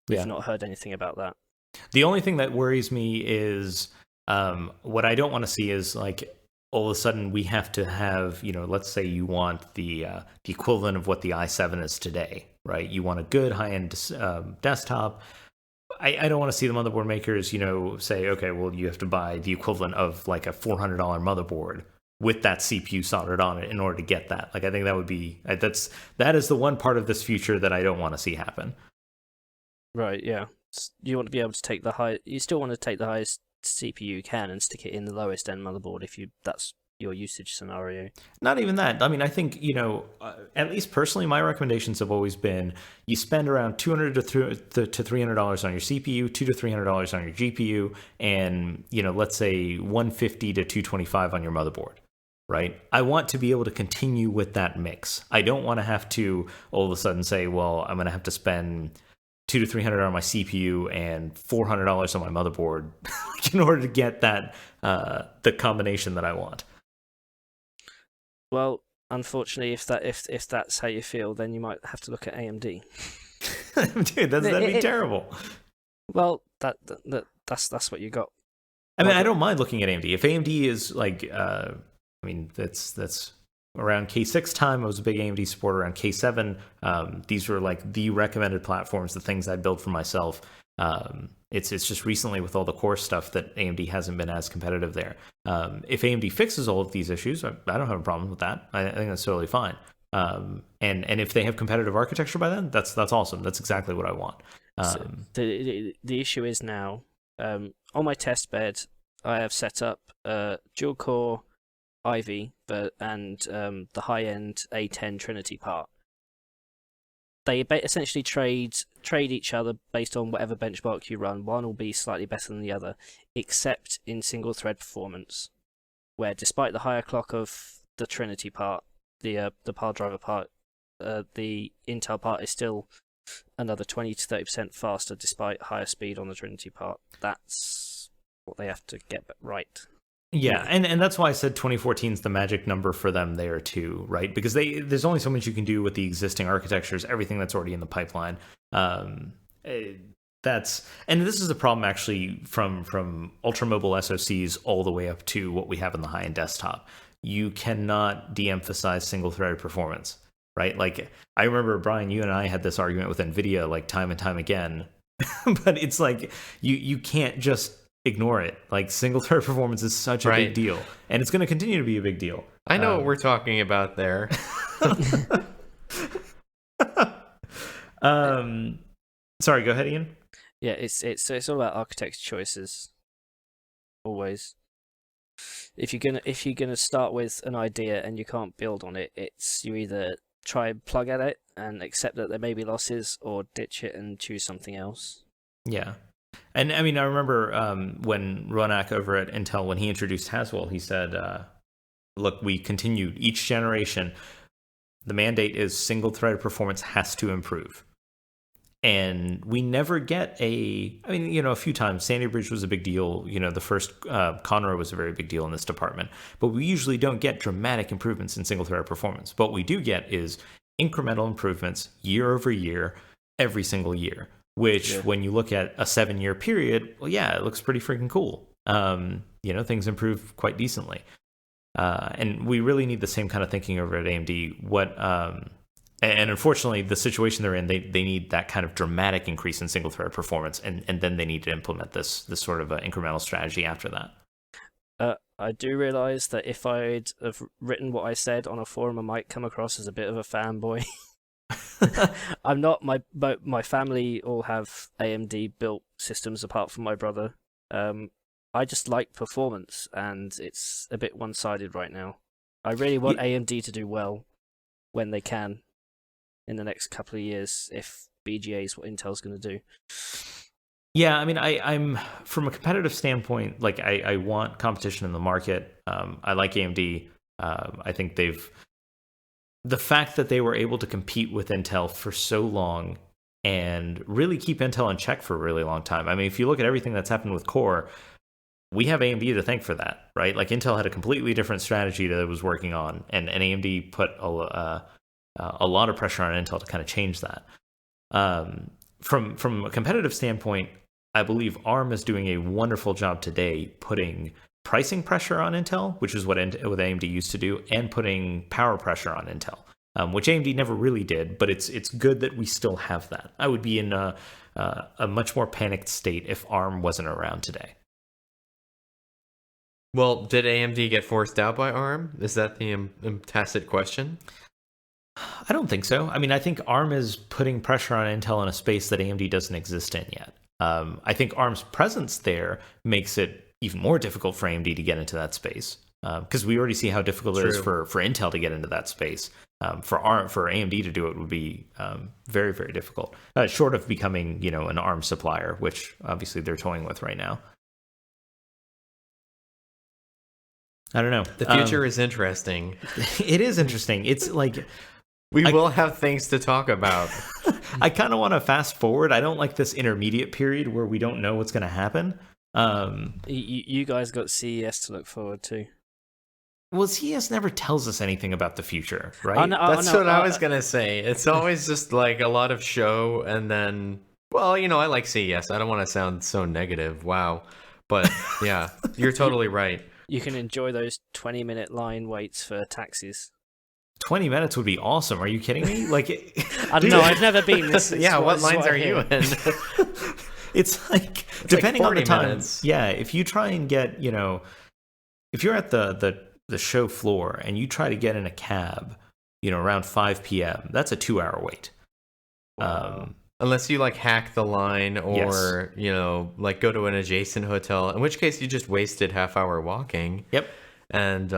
S2: we've not heard anything about that.
S1: The only thing that worries me is what I don't want to see is like all of a sudden we have to have, let's say you want the equivalent of what the i7 is today, right? You want a good high-end desktop. I don't want to see the motherboard makers, say, okay, well, you have to buy the equivalent of like a $400 motherboard with that CPU soldered on it in order to get that. Like, I think that would be that is the one part of this future that I don't want to see happen.
S2: Right. Yeah. You want to be able to take you still want to take the highest CPU you can and stick it in the lowest end motherboard if that's your usage scenario. Not
S1: even that. I mean, I think, at least personally, my recommendations have always been you spend around $200 to $300 on your CPU, $200 to $300 on your GPU, and, let's say $150 to $225 on your motherboard, right? I want to be able to continue with that mix. I don't want to have to all of a sudden say, well, I'm going to have to spend $200 to $300 on my CPU and $400 on my motherboard in order to get that the combination that I want.
S2: Well, unfortunately, if that's how you feel, then you might have to look at AMD.
S1: Dude, that'd be terrible.
S2: Well, that's what you got.
S1: I mean, I don't mind looking at AMD. If AMD is like, that's around K6 time. I was a big AMD supporter around K7. These were like the recommended platforms, the things I built for myself. It's just recently with all the core stuff that AMD hasn't been as competitive there. If AMD fixes all of these issues, I don't have a problem with that. I think that's totally fine. And if they have competitive architecture by then, that's awesome. That's exactly what I want.
S2: So the issue is now on my test bed, I have set up dual core Ivy and the high end A10 Trinity part. they essentially trade each other based on whatever benchmark you run. One will be slightly better than the other, except in single thread performance, where despite the higher clock of the Trinity part, the PAL driver part, the Intel part is still another 20 to 30% faster despite higher speed on the Trinity part. That's what they have to get right.
S1: Yeah, and that's why I said 2014 is the magic number for them there too, right? Because there's only so much you can do with the existing architectures, everything that's already in the pipeline. This is a problem actually from ultra mobile SoCs all the way up to what we have in the high-end desktop. You cannot de-emphasize single-threaded performance, right? Like, I remember, Brian, you and I had this argument with NVIDIA like time and time again, but it's like you can't just ignore it. Like, single thread performance is such a big deal, and it's going to continue to be a big deal.
S3: I know what we're talking about there.
S1: Sorry, go ahead, Ian.
S2: Yeah, it's all about architect's choices. Always. If you're gonna start with an idea and you can't build on it, it's you either try and plug at it and accept that there may be losses, or ditch it and choose something else.
S1: Yeah. And I mean, I remember when Ronak over at Intel, when he introduced Haswell, he said, look, we continued each generation. The mandate is single-threaded performance has to improve. And we never get a few times, Sandy Bridge was a big deal. The first Conroe was a very big deal in this department. But we usually don't get dramatic improvements in single-threaded performance. What we do get is incremental improvements year over year, every single year. Which, when you look at a 7-year period, well, yeah, it looks pretty freaking cool. Things improve quite decently. And we really need the same kind of thinking over at AMD. And unfortunately, the situation they're in, they need that kind of dramatic increase in single-thread performance, and then they need to implement this sort of incremental strategy after that.
S2: I do realize that if I'd have written what I said on a forum, I might come across as a bit of a fanboy. I'm not. My family all have AMD built systems apart from my brother. I just like performance, and it's a bit one-sided right now. I really want AMD to do well when they can in the next couple of years, if BGA is what Intel's going to do.
S1: Yeah, I mean, I'm from a competitive standpoint, like I want competition in the market. I like AMD. I think the fact that they were able to compete with Intel for so long and really keep Intel in check for a really long time. I mean, if you look at everything that's happened with Core, we have AMD to thank for that, right? Like, Intel had a completely different strategy that it was working on, and AMD put a lot of pressure on Intel to kind of change that. From a competitive standpoint, I believe ARM is doing a wonderful job today putting pricing pressure on Intel, which is what AMD used to do, and putting power pressure on Intel, which AMD never really did, but it's good that we still have that. I would be in a much more panicked state if ARM wasn't around today.
S3: Well, did AMD get forced out by ARM? Is that the tacit question?
S1: I don't think so. I mean, I think ARM is putting pressure on Intel in a space that AMD doesn't exist in yet. I think ARM's presence there makes it even more difficult for AMD to get into that space, because we already see how difficult it is for Intel to get into that space. For AMD to do it would be very, very difficult, short of becoming an ARM supplier, which obviously they're toying with right now. I don't know.
S3: The future is interesting.
S1: It is interesting. It's like
S3: we will have things to talk about.
S1: I kind of want to fast forward. I don't like this intermediate period where we don't know what's going to happen.
S2: You guys got CES to look forward to.
S1: Well, CES never tells us anything about the future, right?
S3: That's what I was going to say. It's always just like a lot of show, and then, well, I like CES. I don't want to sound so negative. Wow. But yeah, you're totally right.
S2: You can enjoy those 20-minute line waits for taxis.
S1: 20 minutes would be awesome. Are you kidding me? Like,
S2: I don't know. I've never been.
S3: Yeah, what lines are you in?
S1: It's like, depending on the time.
S3: Minutes.
S1: Yeah, if you try and get, if you're at the show floor and you try to get in a cab, around 5 p.m., that's a 2-hour wait.
S2: Wow.
S3: Unless you hack the line or, yes. Go to an adjacent hotel, in which case you just wasted half hour walking.
S1: Yep.
S3: And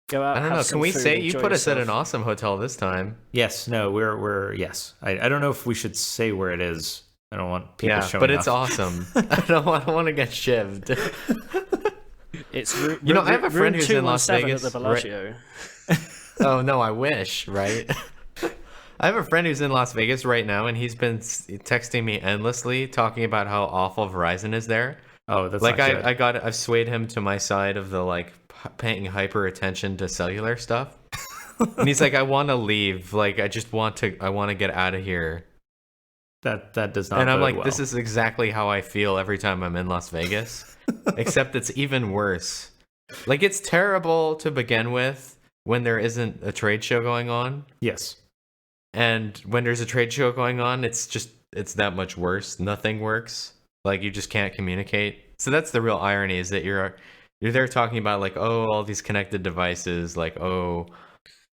S2: Go out.
S3: I don't
S2: have
S3: know.
S2: some
S3: Can we
S2: food,
S3: say you
S2: enjoy
S3: put us at
S2: yourself.
S3: an awesome hotel this time?
S1: Yes, no, we're yes. I don't know if we should say where it is. I don't want people
S3: Yeah,
S1: showing
S3: but it's
S1: up.
S3: awesome. I don't want to get shivved.
S2: It's
S3: I have a friend who's in Las
S2: 217
S3: Vegas.
S2: at the Bellagio.
S3: Oh no, I wish, right? I have a friend who's in Las Vegas right now, and he's been texting me endlessly, talking about how awful Verizon is there.
S1: Oh, that's
S3: Like
S1: not good.
S3: I've swayed him to my side of the like paying hyper attention to cellular stuff, and he's like, I want to leave. Like I want to get out of here.
S1: That does not.
S3: And I'm
S1: bode
S3: like,
S1: well.
S3: this is exactly how I feel every time I'm in Las Vegas, except it's even worse. Like it's terrible to begin with when there isn't a trade show going on.
S1: Yes.
S3: And when there's a trade show going on, it's that much worse. Nothing works. Like you just can't communicate. So that's the real irony, is that you're there talking about like, oh, all these connected devices, like, oh,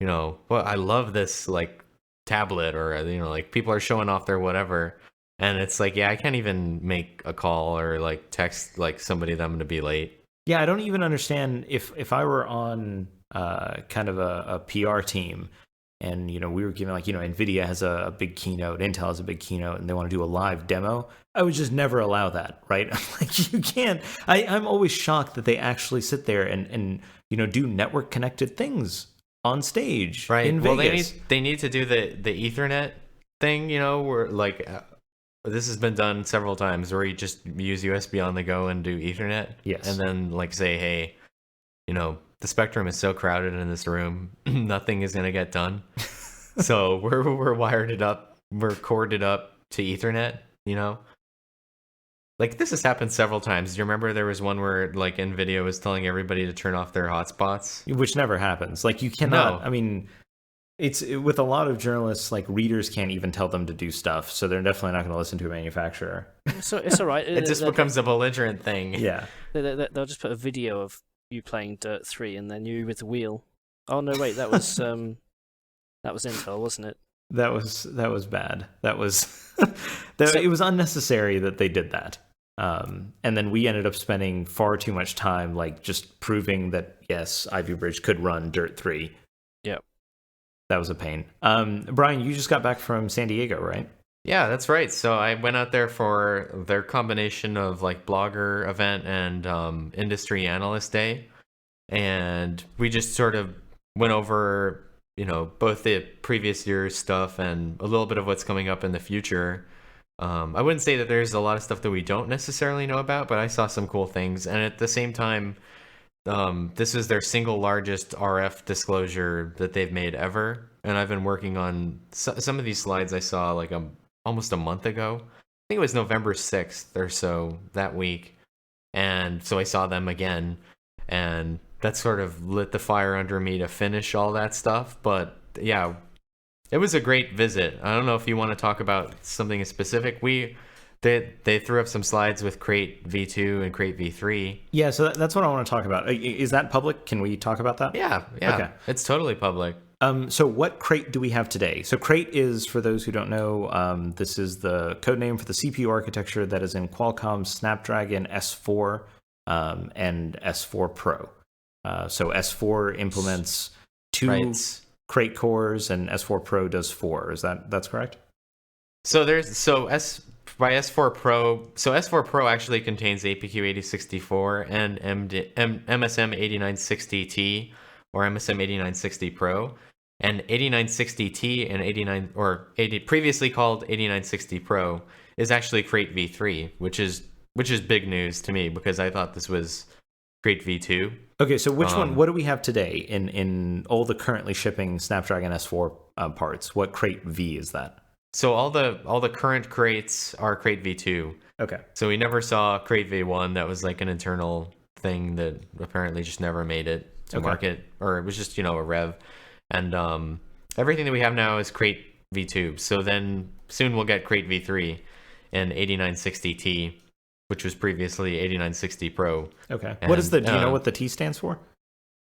S3: well, I love this like tablet, or like people are showing off their whatever. And it's like, yeah, I can't even make a call or like text like somebody that I'm going to be late.
S1: Yeah, I don't even understand if I were on kind of a PR team, and we were giving like Nvidia has a big keynote, Intel has a big keynote, and they want to do a live demo. I would just never allow that, right? Like you can't. I'm always shocked that they actually sit there and do network connected things on stage,
S3: Right.
S1: in
S3: Well,
S1: Vegas.
S3: they need to do the Ethernet thing, where like this has been done several times, where you just use USB on the go and do Ethernet.
S1: Yes.
S3: And then like say, hey, the spectrum is so crowded in this room, nothing is gonna get done. So we're wired it up, we're corded up to Ethernet. Like this has happened several times. Do you remember there was one where like Nvidia was telling everybody to turn off their hotspots?
S1: Which never happens. Like you cannot.
S3: No.
S1: I mean, it's with a lot of journalists. Like readers can't even tell them to do stuff, so they're definitely not going to listen to a manufacturer.
S2: So it's all right.
S3: It just becomes a belligerent thing.
S1: Yeah.
S2: They'll just put a video of you playing Dirt 3 and then you with the wheel. Oh no, wait, that was Intel, wasn't it?
S1: That was bad. That was it was unnecessary that they did that. And then we ended up spending far too much time like just proving that yes, Ivy Bridge could run Dirt 3.
S2: Yep.
S1: That was a pain. Brian, you just got back from San Diego, right?
S3: Yeah, that's right. So I went out there for their combination of like blogger event and industry analyst day. And we just sort of went over, both the previous year's stuff and a little bit of what's coming up in the future. I wouldn't say that there's a lot of stuff that we don't necessarily know about, but I saw some cool things. And at the same time, this is their single largest RF disclosure that they've made ever. And I've been working on some of these slides I saw like almost a month ago. I think it was November 6th or so that week. And so I saw them again, and that sort of lit the fire under me to finish all that stuff. But yeah, it was a great visit. I don't know if you want to talk about something specific. They threw up some slides with Krait V2 and Krait V3.
S1: Yeah, so that's what I want to talk about. Is that public? Can we talk about that?
S3: Yeah.
S1: Okay.
S3: It's totally public.
S1: So what Krait do we have today? So Krait is, for those who don't know, this is the code name for the CPU architecture that is in Qualcomm Snapdragon S4 and S4 Pro. So S4 implements two Krait cores, and S4 Pro does 4. That's correct?
S3: So by S4 Pro, so S4 Pro actually contains APQ8064 and MSM8960T or MSM8960 Pro, and 8960T and 80 previously called 8960 Pro is actually Krait V3, which is big news to me because I thought this was Krait V2.
S1: Okay, so which one? What do we have today in all the currently shipping Snapdragon S4 parts? What Krait V is that?
S3: So all the current Kraits are Krait V2.
S1: Okay.
S3: So we never saw Krait V1. That was like an internal thing that apparently just never made it to market, or it was just a rev. And everything that we have now is Krait V2. So then soon we'll get Krait V3 and 8960T, which was previously 8960 Pro.
S1: Okay.
S3: And,
S1: What is do you know what the T stands for?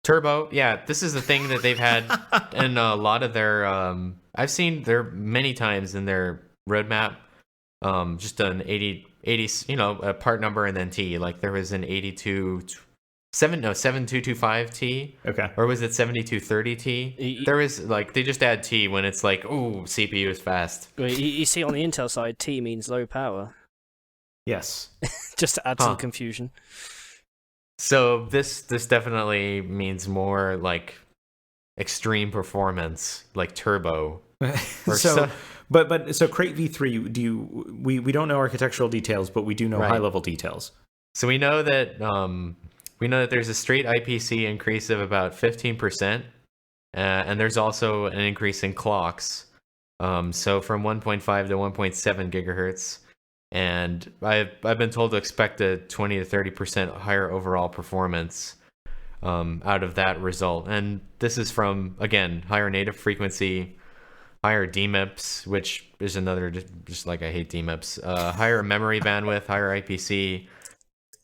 S3: Turbo. Yeah, this is the thing that they've had in a lot of their I've seen there many times in their roadmap, just an 80, a part number and then T. Like there was an 82 7225T.
S1: Okay.
S3: Or was it 7230T? There is like they just add T when it's like, ooh, CPU is fast.
S2: You see, on the Intel side, T means low power.
S1: Yes.
S2: Just to add to the confusion.
S3: So this definitely means more like extreme performance, like turbo.
S1: So Krait V3, we don't know architectural details, but we do know high level details.
S3: So we know that there's a straight IPC increase of about 15%, and there's also an increase in clocks. So from 1.5 to 1.7 gigahertz, and I've been told to expect a 20 to 30% higher overall performance out of that result. And this is from, again, higher native frequency, higher DMIPS, which is another, just like I hate DMIPS, higher memory bandwidth, higher IPC.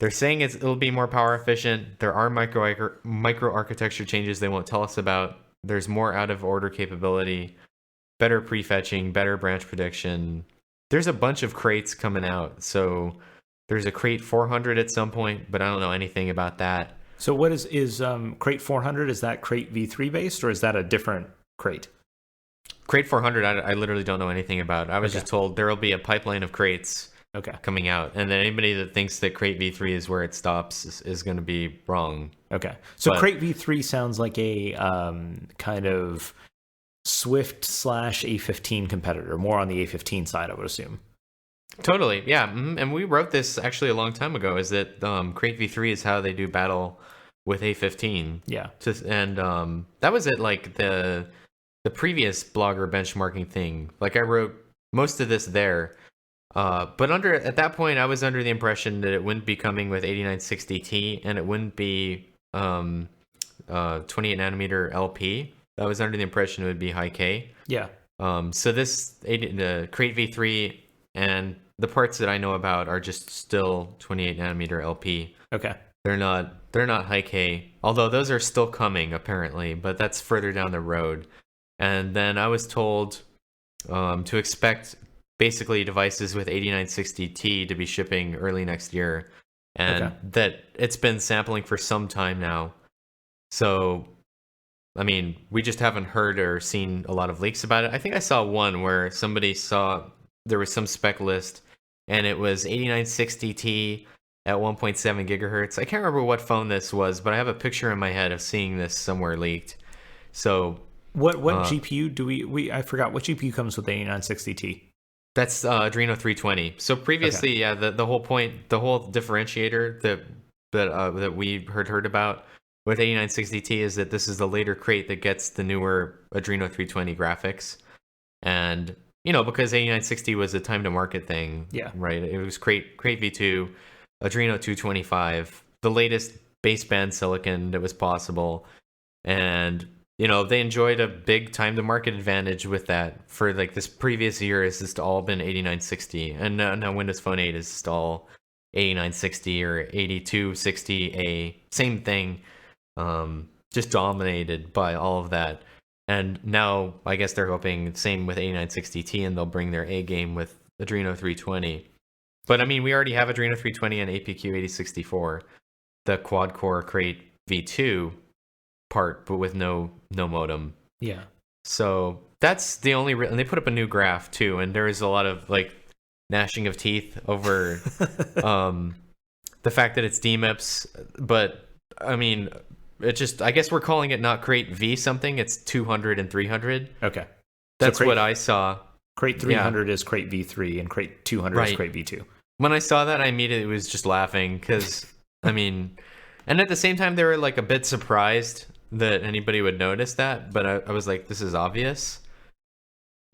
S3: They're saying it'll be more power efficient. There are micro architecture changes they won't tell us about. There's more out of order capability, better prefetching, better branch prediction. There's a bunch of Kraits coming out. So there's a Krait 400 at some point, but I don't know anything about that.
S1: So what is Krait 400? Is that Krait V3 based, or is that a different Krait?
S3: Krait 400, I literally don't know anything about. I was just told there will be a pipeline of Kraits coming out, and then anybody that thinks that Krait V3 is where it stops is going to be wrong.
S1: Okay, so Krait V3 sounds like a kind of Swift / A15 competitor, more on the A15 side, I would assume.
S3: Totally, yeah. And we wrote this actually a long time ago, is that Krait V3 is how they do battle with A15.
S1: Yeah.
S3: And that was at like the previous blogger benchmarking thing. Like I wrote most of this there. But at that point, I was under the impression that it wouldn't be coming with 8960T, and it wouldn't be 28 nanometer LP. I was under the impression it would be high K. Yeah. So the Krait V3 and the parts that I know about are just still 28 nanometer LP. Okay. They're not high K, although those are still coming apparently, but that's further down the road. And then I was told to expect basically devices with 8960T to be shipping early next year, and that it's been sampling for some time now. So, I mean, we just haven't heard or seen a lot of leaks about it. I think I saw one where somebody saw there was some spec list, and it was 8960T at 1.7 gigahertz. I can't remember what phone this was, but I have a picture in my head of seeing this somewhere leaked. So,
S1: what GPU do we? I forgot what GPU comes with 8960T.
S3: That's Adreno 320. So previously, the whole point, the whole differentiator that we heard about with 8960T is that this is the later Krait that gets the newer Adreno 320 graphics, and because 8960 was a time to market thing, right? It was Krait V2, Adreno 225, the latest baseband silicon that was possible, and they enjoyed a big time to market advantage with that. For like this previous year, it's just all been 8960, and now Windows Phone 8 is just all 8960 or 8260A, same thing, just dominated by all of that. And now I guess they're hoping same with 8960T, and they'll bring their A game with Adreno 320. But I mean, we already have Adreno 320 and APQ 8064, the quad core Krait V2 part, but with no modem. Yeah. So that's the only and they put up a new graph too, and there is a lot of like gnashing of teeth over the fact that it's DMIPS, but I mean, I guess we're calling it not Krait V something, it's 200 and 300. Okay. That's what I saw.
S1: Krait 300 is Krait V3, and Krait 200 is Krait V2.
S3: When I saw that, I immediately was just laughing because, I mean, and at the same time, they were like a bit surprised that anybody would notice that, but I was like, this is obvious.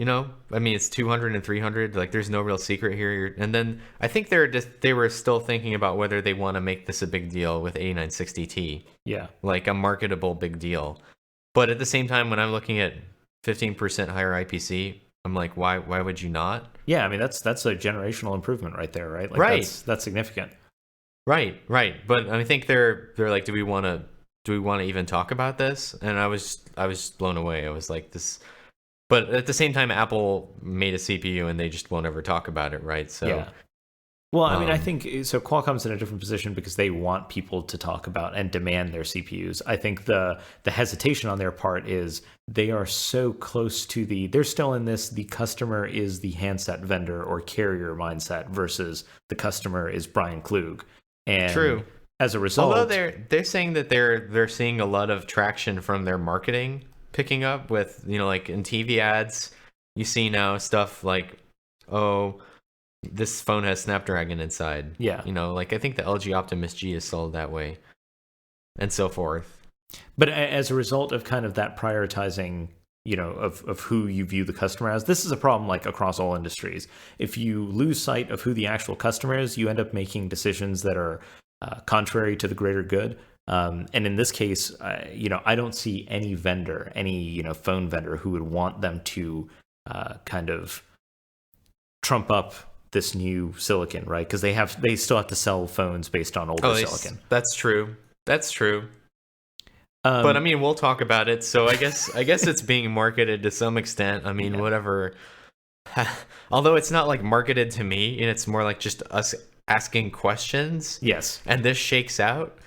S3: I mean, it's 200 and 300. Like, there's no real secret here. And then I think they were still thinking about whether they want to make this a big deal with 8960T. Yeah. Like a marketable big deal. But at the same time, when I'm looking at 15% higher IPC, I'm like, why would you not?
S1: Yeah, I mean, that's a generational improvement right there, right? Like, that's significant.
S3: Right. But I think they're like, do we want to even talk about this? And I was blown away. I was like, this. But at the same time, Apple made a CPU and they just won't ever talk about it, right? So
S1: Well, I mean, I think so. Qualcomm's in a different position because they want people to talk about and demand their CPUs. I think the hesitation on their part is they are so close to they're still in this, the customer is the handset vendor or carrier mindset versus the customer is Brian Klug. And
S3: True.
S1: As a result,
S3: although they're saying that they're seeing a lot of traction from their marketing picking up with, like in TV ads, you see now stuff like, oh, this phone has Snapdragon inside.
S1: Yeah.
S3: Like I think the LG Optimus G is sold that way, and so forth.
S1: But as a result of kind of that prioritizing, of who you view the customer as, this is a problem like across all industries. If you lose sight of who the actual customer is, you end up making decisions that are contrary to the greater good. And in this case, I don't see any vendor, any phone vendor who would want them to kind of trump up this new silicon, right? Because they still have to sell phones based on older silicon.
S3: That's true. But I mean, we'll talk about it. So I guess it's being marketed to some extent. I mean, whatever. Although it's not like marketed to me, and it's more like just us asking questions.
S1: Yes.
S3: And this shakes out.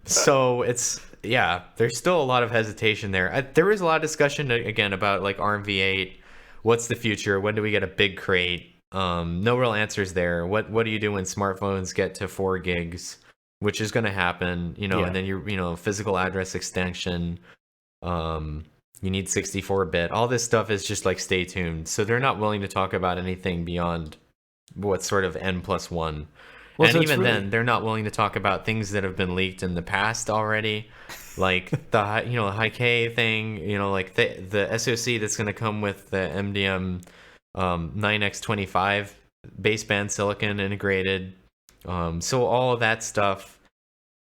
S3: So there's still a lot of hesitation there. There was a lot of discussion again about like ARM v8. What's the future? When do we get a big Krait? No real answers there. What do you do when smartphones get to 4 gigs, which is going to happen, and then your physical address extension, you need 64-bit. All this stuff is just like stay tuned. So they're not willing to talk about anything beyond what's sort of N+1. Well, and so even then, they're not willing to talk about things that have been leaked in the past already, like the high K thing, like the SoC that's going to come with the MDM 9X25 baseband silicon integrated. So all of that stuff,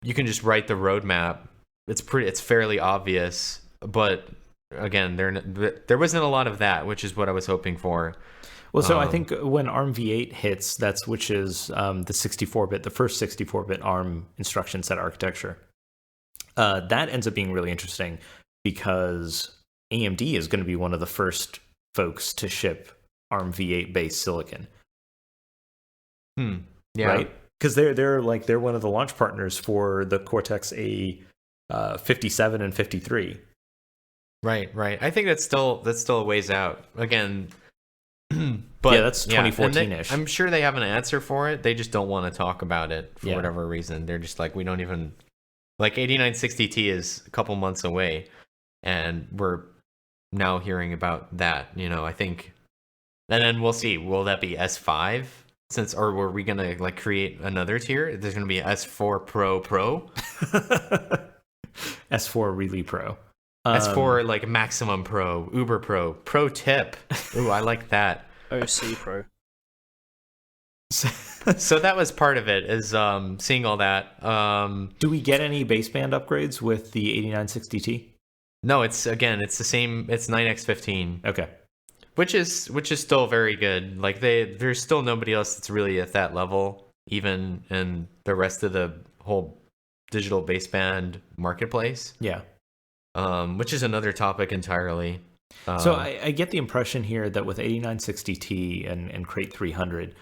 S3: you can just write the roadmap. It's fairly obvious, but again, there wasn't a lot of that, which is what I was hoping for.
S1: Well, so I think when ARM v8 hits, that switches the 64-bit, the first 64-bit ARM instruction set architecture. That ends up being really interesting because AMD is going to be one of the first folks to ship ARM v8 based silicon.
S3: Yeah.
S1: Right? Because they're one of the launch partners for the Cortex A57 and 53.
S3: Right. I think that's still a ways out. Again, but
S1: yeah, that's 2014-ish.
S3: I'm sure they have an answer for it. They just don't want to talk about it for whatever reason. They're just like, we don't even, like 8960T is a couple months away, and we're now hearing about that. I think, and then we'll see. Will that be S5? Or were we gonna like create another tier? There's gonna be S4 Pro,
S1: S4 really Pro.
S3: S4 like Maximum Pro, Uber Pro, Pro Tip. Ooh, I like that.
S2: OC Pro.
S3: So that was part of it, is seeing all that.
S1: Do we get any baseband upgrades with the 8960T?
S3: No, it's the same. It's 9X15.
S1: Okay.
S3: Which is still very good. Like there's still nobody else that's really at that level, even in the rest of the whole digital baseband marketplace.
S1: Yeah.
S3: Which is another topic entirely.
S1: So I get the impression here that with 8960T and Krait 300,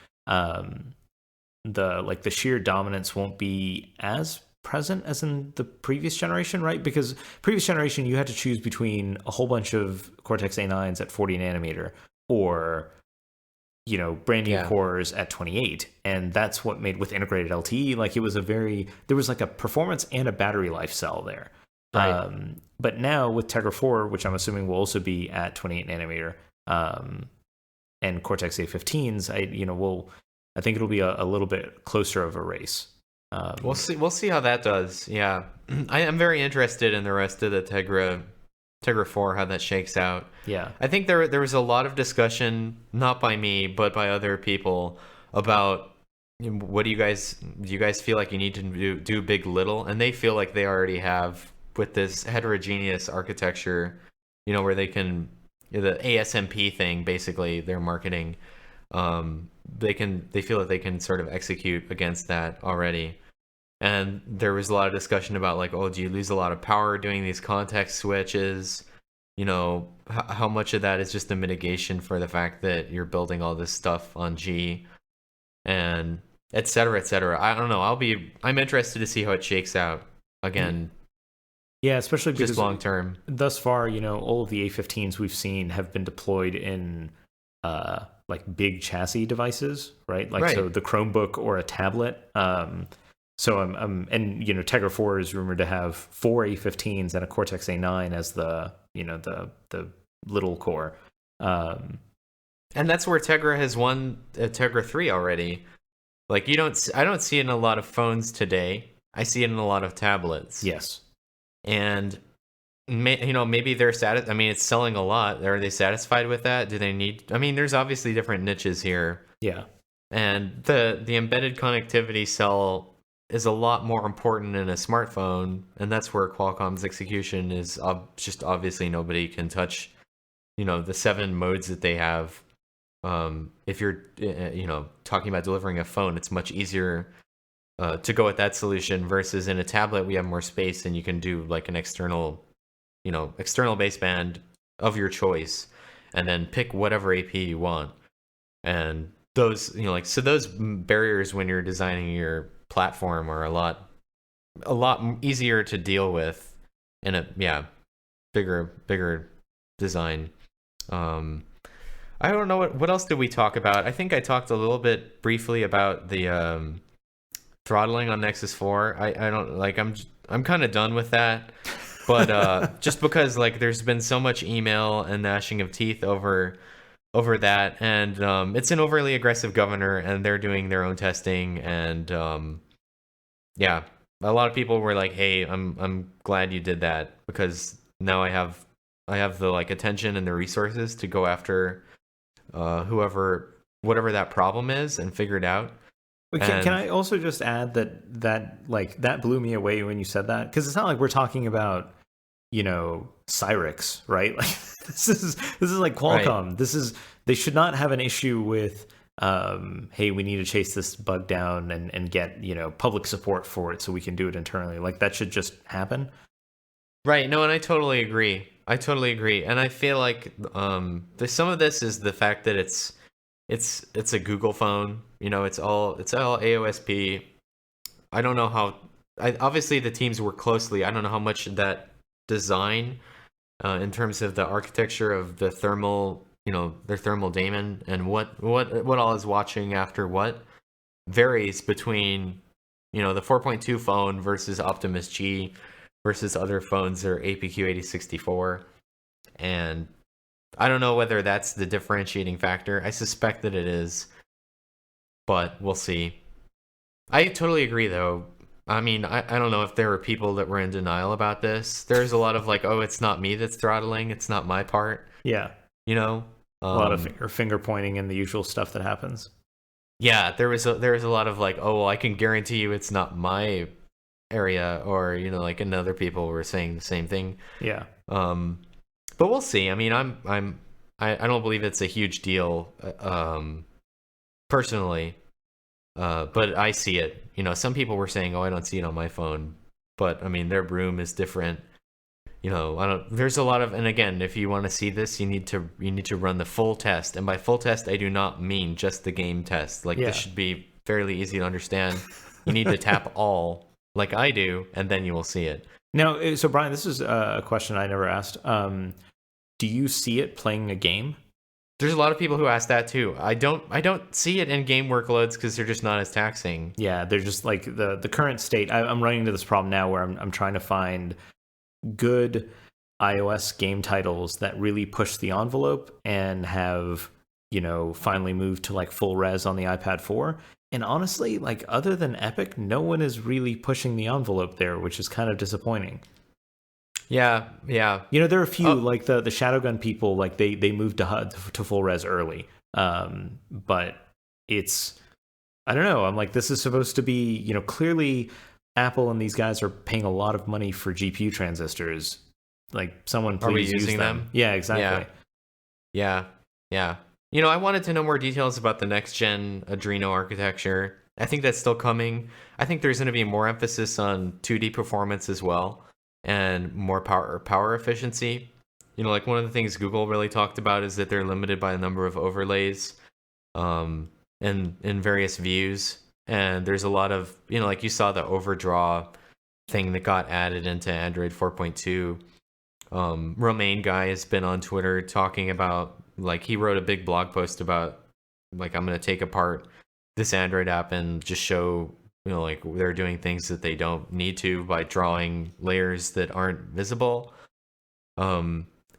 S1: the sheer dominance won't be as present as in the previous generation, right? Because previous generation, you had to choose between a whole bunch of Cortex A9s at 40 nanometer or, brand new cores at 28. And that's what made with integrated LTE, like it was there was like a performance and a battery life cell there.
S3: Right.
S1: But now with Tegra 4, which I'm assuming will also be at 28 nanometer, and Cortex A15s, I think it'll be a little bit closer of a race.
S3: We'll see how that does. Yeah, I am very interested in the rest of the Tegra 4, how that shakes out.
S1: Yeah,
S3: I think there was a lot of discussion, not by me but by other people, about what do you guys feel like you need to do big little, and they feel like they already have with this heterogeneous architecture, where they can, the ASMP thing, basically their marketing, they feel that they can sort of execute against that already. And there was a lot of discussion about like, oh, do you lose a lot of power doing these context switches? How much of that is just a mitigation for the fact that you're building all this stuff on G? and et cetera, et cetera. I don't know. I'm interested to see how it shakes out again,
S1: Yeah, especially
S3: just
S1: because
S3: long term.
S1: thus far, all of the A15s we've seen have been deployed in like big chassis devices, right? Like so
S3: Right.
S1: the Chromebook or a tablet. So and Tegra 4 is rumored to have 4 A15s and a Cortex A9 as the little core.
S3: And that's where Tegra has won Tegra 3 already. Like I don't see it in a lot of phones today. I see it in a lot of tablets.
S1: Yes.
S3: And maybe they're I mean, it's selling a lot. Are they satisfied with that? Do they need? I mean, there's obviously different niches here.
S1: Yeah.
S3: And the embedded connectivity cell is a lot more important in a smartphone, and that's where Qualcomm's execution is just obviously nobody can touch. The 7 modes that they have. If you're talking about delivering a phone, it's much easier to go with that solution versus in a tablet we have more space and you can do like an external baseband of your choice and then pick whatever AP you want. And those those barriers when you're designing your platform are a lot easier to deal with in a bigger design. I don't know what else did we talk about. I think I talked a little bit briefly about the throttling on Nexus 4. I don't like I'm kind of done with that. But just because like there's been so much email and gnashing of teeth over that, and it's an overly aggressive governor, and they're doing their own testing, and yeah, a lot of people were like, "Hey, I'm glad you did that because now I have the like attention and the resources to go after whatever that problem is and figure it out."
S1: Can I also just add that blew me away when you said that, because it's not like we're talking about Cyrix, right? Like this is like Qualcomm. Right. They should not have an issue with hey, we need to chase this bug down and get public support for it so we can do it internally. Like that should just happen.
S3: Right. No, and I totally agree. And I feel like some of this is the fact that it's a Google phone. It's all AOSP. I don't know how. Obviously, the teams work closely. I don't know how much that design, in terms of the architecture of the thermal, their thermal daemon, and what all is watching after what, varies between, the 4.2 phone versus Optimus G versus other phones that are APQ8064, and I don't know whether that's the differentiating factor. I suspect that it is, but we'll see. I totally agree, though. I mean, I don't know if there were people that were in denial about this. There's a lot of like, oh, it's not me that's throttling. It's not my part.
S1: Yeah.
S3: A
S1: lot of finger pointing and the usual stuff that happens.
S3: Yeah, there was a lot of like, oh, well, I can guarantee you it's not my area, or like another people were saying the same thing.
S1: Yeah.
S3: But we'll see. I mean, I don't believe it's a huge deal, personally. But I see it. Some people were saying, "Oh, I don't see it on my phone," but I mean, their broom is different. There's a lot of, and again, if you want to see this, you need to run the full test. And by full test, I do not mean just the game test. Like this should be fairly easy to understand. You need to tap all, like I do, and then you will see it.
S1: Now, so Brian, this is a question I never asked. Do you see it playing a game?
S3: There's a lot of people who ask that too. I don't see it in game workloads because they're just not as taxing.
S1: Yeah, they're just like the current state. I'm running into this problem now where I'm trying to find good iOS game titles that really push the envelope and have finally moved to like full res on the iPad 4. And honestly, like other than Epic, no one is really pushing the envelope there, which is kind of disappointing.
S3: Yeah.
S1: There are a few like the Shadowgun people, like they moved to full res early. But it's, I don't know. I'm like, this is supposed to be, clearly Apple and these guys are paying a lot of money for GPU transistors. Like someone please use them. Yeah, exactly.
S3: Yeah. I wanted to know more details about the next gen Adreno architecture. I think that's still coming. I think there's going to be more emphasis on 2D performance as well, and more power efficiency. Like one of the things Google really talked about is that they're limited by the number of overlays. in various views, and there's a lot of, like you saw the overdraw thing that got added into Android 4.2. Romain guy has been on Twitter talking about, like, he wrote a big blog post about, like, I'm going to take apart this Android app and just show, like, they're doing things that they don't need to by drawing layers that aren't visible.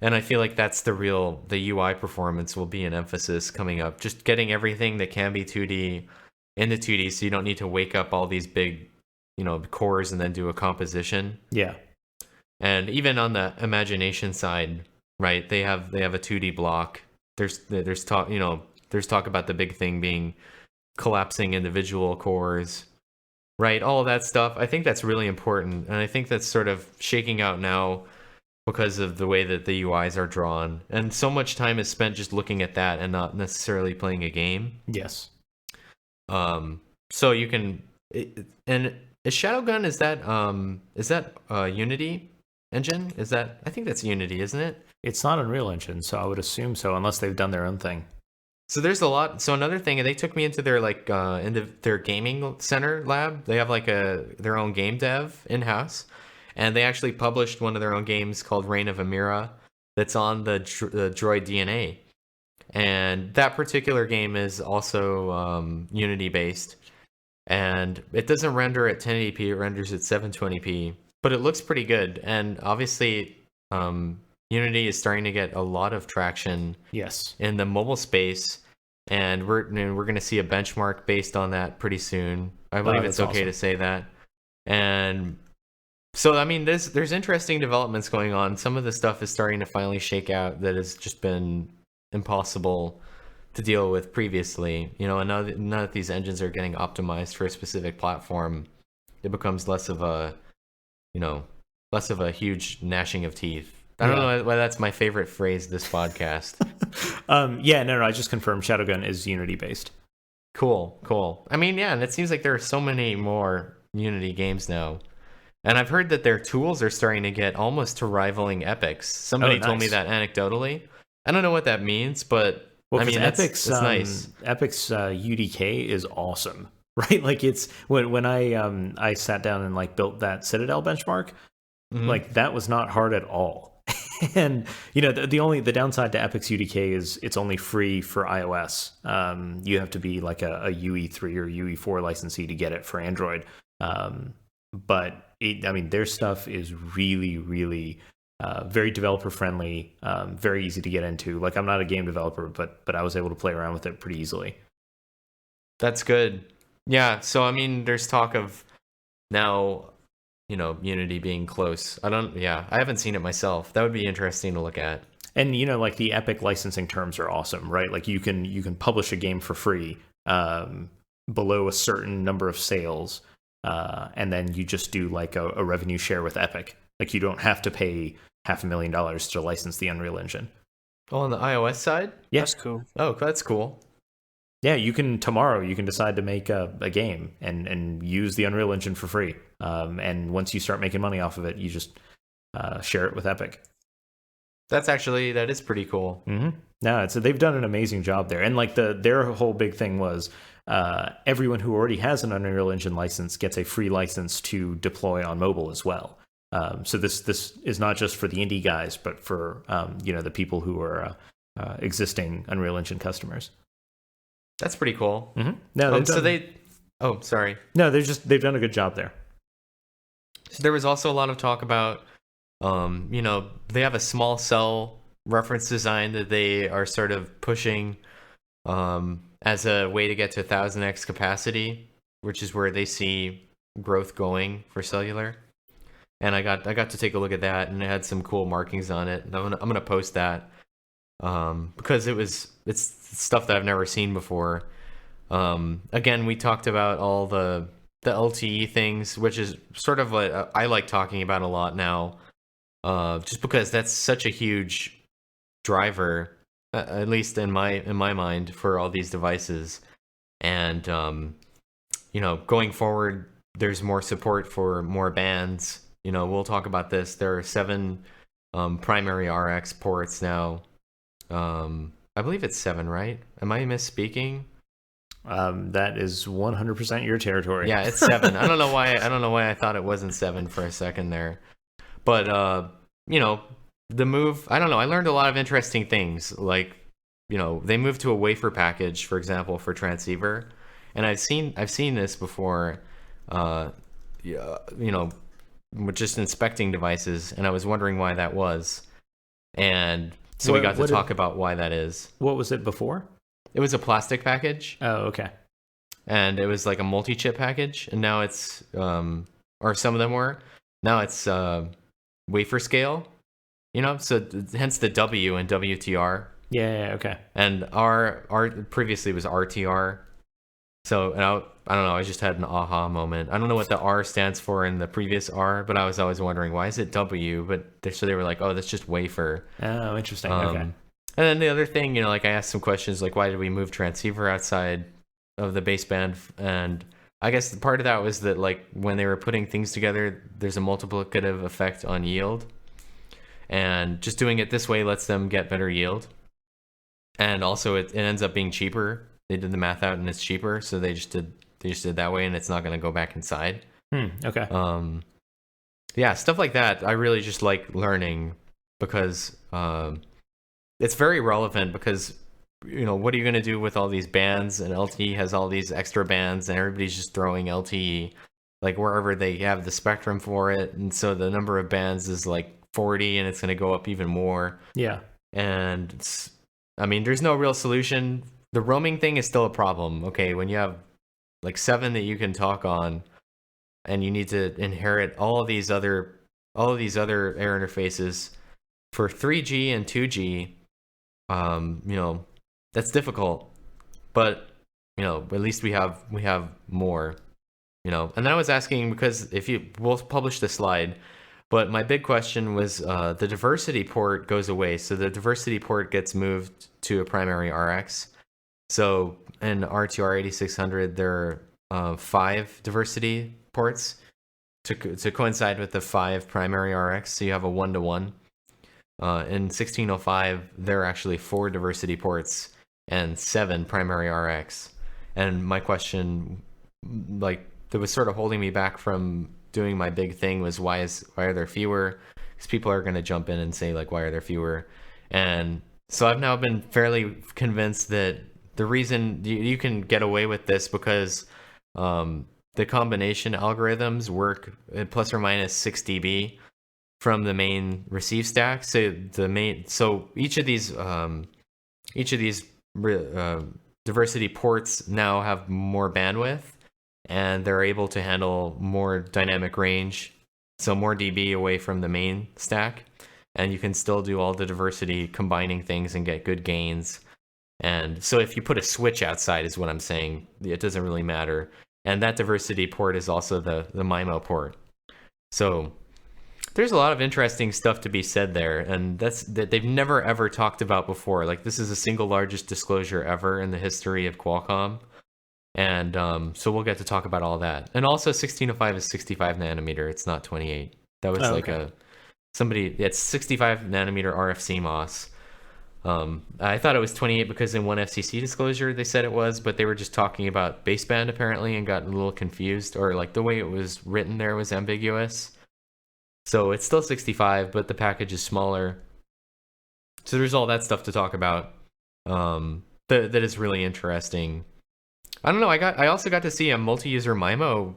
S3: And I feel like that's the UI performance will be an emphasis coming up. Just getting everything that can be 2D into 2D, so you don't need to wake up all these big, cores and then do a composition.
S1: Yeah.
S3: And even on the imagination side, right? They have a 2D block. There's talk, there's talk about the big thing being collapsing individual cores, right? All of that stuff. I think that's really important, and I think that's sort of shaking out now because of the way that the UIs are drawn. And so much time is spent just looking at that and not necessarily playing a game.
S1: Yes.
S3: So you can, and is Shadowgun, is that Unity engine? I think that's Unity, isn't it?
S1: It's not Unreal Engine, so I would assume so, unless they've done their own thing.
S3: So there's a lot. So another thing, they took me into their their gaming center lab. They have like their own game dev in-house, and they actually published one of their own games called Reign of Amira that's on the Droid DNA. And that particular game is also Unity based, and it doesn't render at 1080p, it renders at 720p, but it looks pretty good. And obviously Unity is starting to get a lot of traction,
S1: yes,
S3: in the mobile space, and we're going to see a benchmark based on that pretty soon. I believe it's okay to say that. And so, I mean, there's interesting developments going on. Some of the stuff is starting to finally shake out that has just been impossible to deal with previously. And now that these engines are getting optimized for a specific platform, it becomes less of a huge gnashing of teeth. I don't know why that's my favorite phrase this podcast.
S1: No, I just confirmed Shadowgun is Unity based.
S3: Cool. I mean, yeah, and it seems like there are so many more Unity games now. And I've heard that their tools are starting to get almost to rivaling Epic's. Somebody told me that anecdotally. I don't know what that means, but I mean,
S1: Epic's,
S3: that's nice.
S1: Epic's UDK is awesome, right? Like, it's when I sat down and like built that Citadel benchmark, like that was not hard at all. And the downside to Epic's UDK is it's only free for iOS. You have to be like a UE3 or UE4 licensee to get it for Android. But their stuff is really, really very developer friendly, very easy to get into. Like, I'm not a game developer, but I was able to play around with it pretty easily.
S3: That's good. Yeah. So I mean, there's talk of now, Unity being close. I haven't seen it myself. That would be interesting to look at. And
S1: like the Epic licensing terms are awesome, right? Like you can publish a game for free below a certain number of sales, and then you just do like a revenue share with Epic. Like, you don't have to pay $500,000 to license the Unreal Engine.
S3: Oh, on the iOS side?
S1: Yeah.
S2: That's cool.
S3: Oh, that's cool.
S1: Yeah, tomorrow you can decide to make a game and use the Unreal Engine for free. And once you start making money off of it, you just share it with Epic.
S3: That is pretty cool.
S1: Mm-hmm. No, they've done an amazing job there. And like their whole big thing was everyone who already has an Unreal Engine license gets a free license to deploy on mobile as well. So this is not just for the indie guys, but for the people who are existing Unreal Engine customers.
S3: That's pretty cool.
S1: Mm-hmm. No,
S3: sorry.
S1: No, they've done a good job there.
S3: So there was also a lot of talk about, they have a small cell reference design that they are sort of pushing as a way to get to 1000x capacity, which is where they see growth going for cellular. And I got to take a look at that, and it had some cool markings on it. And I'm gonna post that because it's stuff that I've never seen before. Again, we talked about all the LTE things, which is sort of what I like talking about a lot now, just because that's such a huge driver, at least in my mind, for all these devices. And going forward, there's more support for more bands. We'll talk about this. There are 7 primary RX ports now. I believe it's 7, right? Am I misspeaking?
S1: That is 100% your territory.
S3: Yeah, it's 7. I don't know why I thought it wasn't 7 for a second there. But the move, I don't know, I learned a lot of interesting things. Like, they moved to a wafer package, for example, for transceiver. And I've seen this before, with just inspecting devices, and I was wondering why that was. And so we got to talk about why that is.
S1: What was it before?
S3: It was a plastic package.
S1: Oh, okay.
S3: And it was like a multi-chip package, and now it's or some of them were. Now it's wafer scale, so hence the W and WTR.
S1: Yeah, okay.
S3: And R previously was RTR. So I don't know, I just had an aha moment. I don't know what the R stands for in the previous R, but I was always wondering, why is it W? But so they were like, oh, that's just wafer.
S1: Oh, interesting. Okay.
S3: And then the other thing, like I asked some questions like, why did we move transceiver outside of the baseband? And I guess part of that was that, like, when they were putting things together, there's a multiplicative effect on yield. And just doing it this way lets them get better yield. And also it ends up being cheaper. They did the math out and it's cheaper, so they just did that way, and it's not going to go back inside.
S1: Okay.
S3: Yeah, stuff like that I really just like learning, because it's very relevant, because what are you going to do with all these bands, and LTE has all these extra bands, and everybody's just throwing LTE like wherever they have the spectrum for it, and so the number of bands is like 40, and it's going to go up even more.
S1: Yeah.
S3: And there's no real solution. The roaming thing is still a problem. Okay, when you have like 7 that you can talk on, and you need to inherit all of these other air interfaces for 3G and 2G, that's difficult. But at least we have more. And then I was asking, because we'll publish the slide, but my big question was the diversity port goes away. So the diversity port gets moved to a primary RX. So in RTR 8600, there are 5 diversity ports to coincide with the 5 primary RX. So you have a 1-to-1. In 1605, there are actually 4 diversity ports and 7 primary RX. And my question, like, that was sort of holding me back from doing my big thing was, why are there fewer? Because people are going to jump in and say, like, why are there fewer? And so I've now been fairly convinced that the reason you can get away with this, because the combination algorithms work at plus or minus 6 dB from the main receive stack. So each of these diversity ports now have more bandwidth, and they're able to handle more dynamic range, so more dB away from the main stack, and you can still do all the diversity combining things and get good gains. And so if you put a switch outside, is what I'm saying, it doesn't really matter. And that diversity port is also the MIMO port. So there's a lot of interesting stuff to be said there, and that they've never ever talked about before. Like, this is the single largest disclosure ever in the history of Qualcomm. And so we'll get to talk about all that. And also 1605 is 65 nanometer. It's not 28. That was it's 65 nanometer RF CMOS. I thought it was 28 because in one FCC disclosure they said it was, but they were just talking about baseband apparently and got a little confused, or like the way it was written there was ambiguous. So it's still 65, but the package is smaller. So there's all that stuff to talk about. That is really interesting. I don't know. I also got to see a multi-user MIMO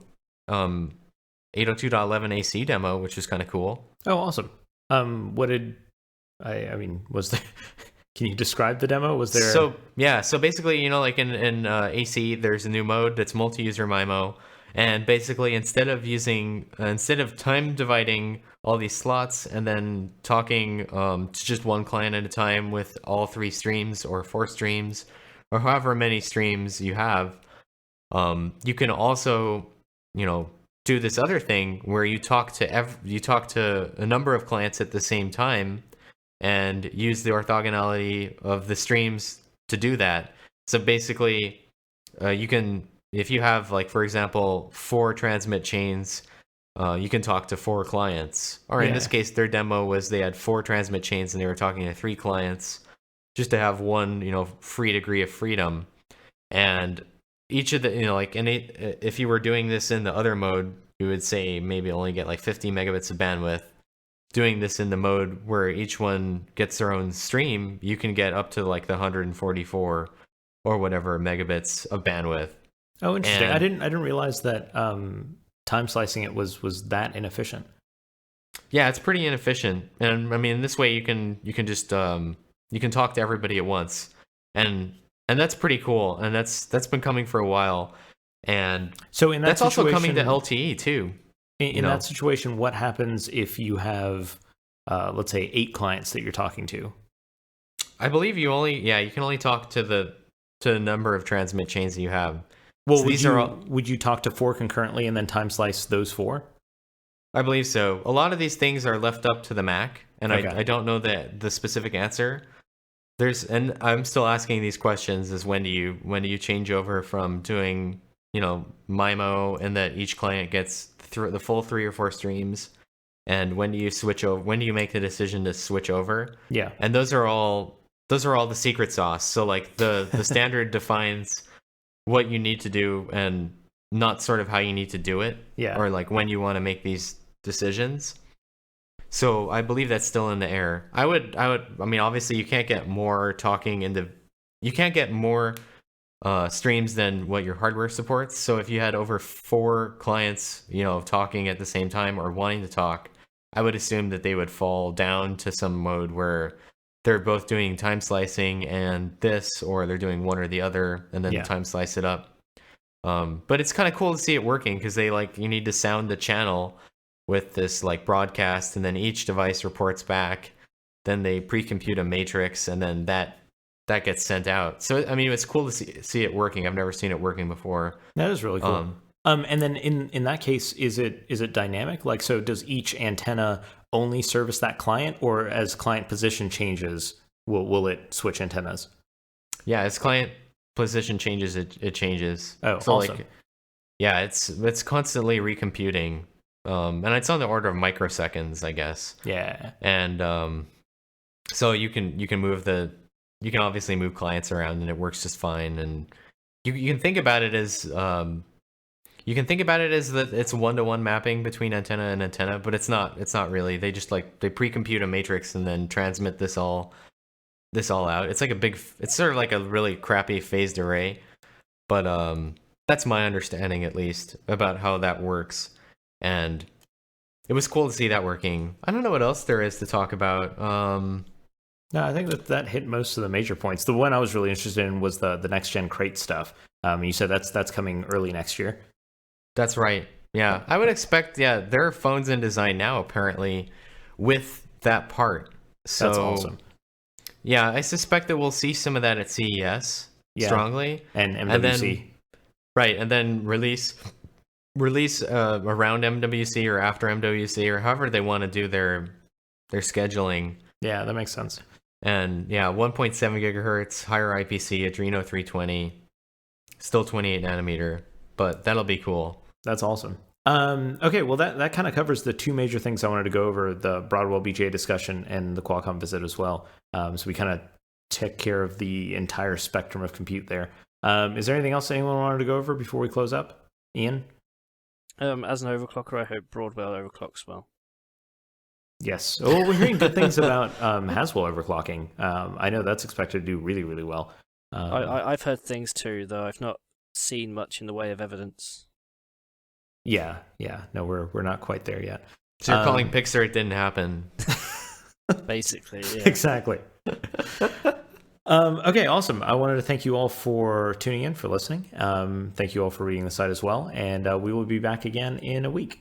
S3: 802.11 AC demo, which is kind of cool.
S1: Oh, awesome. What did was there? Can you describe the demo? Was there?
S3: So basically, like in AC, there's a new mode that's multi-user MIMO, and basically instead of time dividing all these slots and then talking to just one client at a time with all 3 streams or 4 streams or however many streams you have, you can also do this other thing where you talk to a number of clients at the same time and use the orthogonality of the streams to do that. So basically, you can, if you have, like, for example, 4 transmit chains, you can talk to 4 clients. Or in this case, their demo was they had 4 transmit chains and they were talking to 3 clients just to have one, free degree of freedom. And each of the, like, if you were doing this in the other mode, you would say maybe only get like 50 megabits of bandwidth. Doing this in the mode where each one gets their own stream, you can get up to like the 144 or whatever megabits of bandwidth.
S1: Oh, interesting. I didn't realize that time slicing it was that inefficient.
S3: Yeah, it's pretty inefficient. And I mean, this way you can just you can talk to everybody at once. And that's pretty cool. And that's been coming for a while. And
S1: so in that
S3: that's also coming to
S1: situation,
S3: LTE too.
S1: In that situation, what happens if you have, let's say, 8 clients that you're talking to?
S3: I believe you can only talk to the number of transmit chains that you have.
S1: Well,
S3: So
S1: would you talk to 4 concurrently and then time slice those 4?
S3: I believe so. A lot of these things are left up to the Mac, and
S1: Okay.
S3: I don't know the specific answer. And I'm still asking these questions: is when do you change over from doing MIMO and that each client gets the full 3 or 4 streams, and when do you switch over? When do you make the decision to switch over?
S1: Yeah.
S3: And those are all the secret sauce. So like the standard defines what you need to do and not sort of how you need to do it.
S1: Yeah.
S3: Or like when you want to make these decisions. So I believe that's still in the air. I mean, obviously you can't get more streams than what your hardware supports. So if you had over 4 clients, talking at the same time or wanting to talk, I would assume that they would fall down to some mode where they're both doing time slicing and this, or they're doing one or the other, and then time slice it up. But it's kind of cool to see it working because you need to sound the channel with this like broadcast, and then each device reports back. Then they pre-compute a matrix, and then that gets sent out. So I mean, it's cool to see it working. I've never seen it working before.
S1: That is really cool. And then in that case, is it dynamic? Like, so does each antenna only service that client, or as client position changes, will it switch antennas?
S3: Yeah, as client position changes, it changes.
S1: Oh,
S3: so
S1: awesome.
S3: It's constantly recomputing. And it's on the order of microseconds, I guess.
S1: Yeah.
S3: And so you can obviously move clients around, and it works just fine. And you can think about it as that it's 1-to-1 mapping between antenna and antenna, but it's not really. They just they pre-compute a matrix and then transmit this all out. It's like it's sort of like a really crappy phased array, but that's my understanding, at least, about how that works. And it was cool to see that working. I don't know what else there is to talk about.
S1: No, I think that hit most of the major points. The one I was really interested in was the next gen Krait stuff. You said that's coming early next year.
S3: That's right. Yeah, I would expect. Yeah, there are phones in design now, apparently, with that part. So,
S1: that's awesome.
S3: Yeah, I suspect that we'll see some of that at CES strongly,
S1: and MWC.
S3: And then release around MWC or after MWC, or however they want to do their scheduling.
S1: Yeah, that makes sense.
S3: And 1.7 gigahertz, higher IPC, Adreno 320, still 28 nanometer, but that'll be cool.
S1: That's awesome. Okay, well that kind of covers the 2 major things I wanted to go over: the Broadwell BGA discussion and the Qualcomm visit as well. So we kind of took care of the entire spectrum of compute there. Is there anything else anyone wanted to go over before we close up, Ian?
S2: As an overclocker, I hope Broadwell overclocks well.
S1: Yes. Well, we're hearing good things about Haswell overclocking. I know that's expected to do really, really well.
S2: I've heard things too, though I've not seen much in the way of evidence.
S1: Yeah. No, we're not quite there yet.
S3: So you're calling Pixar it didn't happen.
S2: Basically, yeah.
S1: Exactly. Okay, awesome. I wanted to thank you all for tuning in, for listening. Thank you all for reading the site as well. And we will be back again in a week.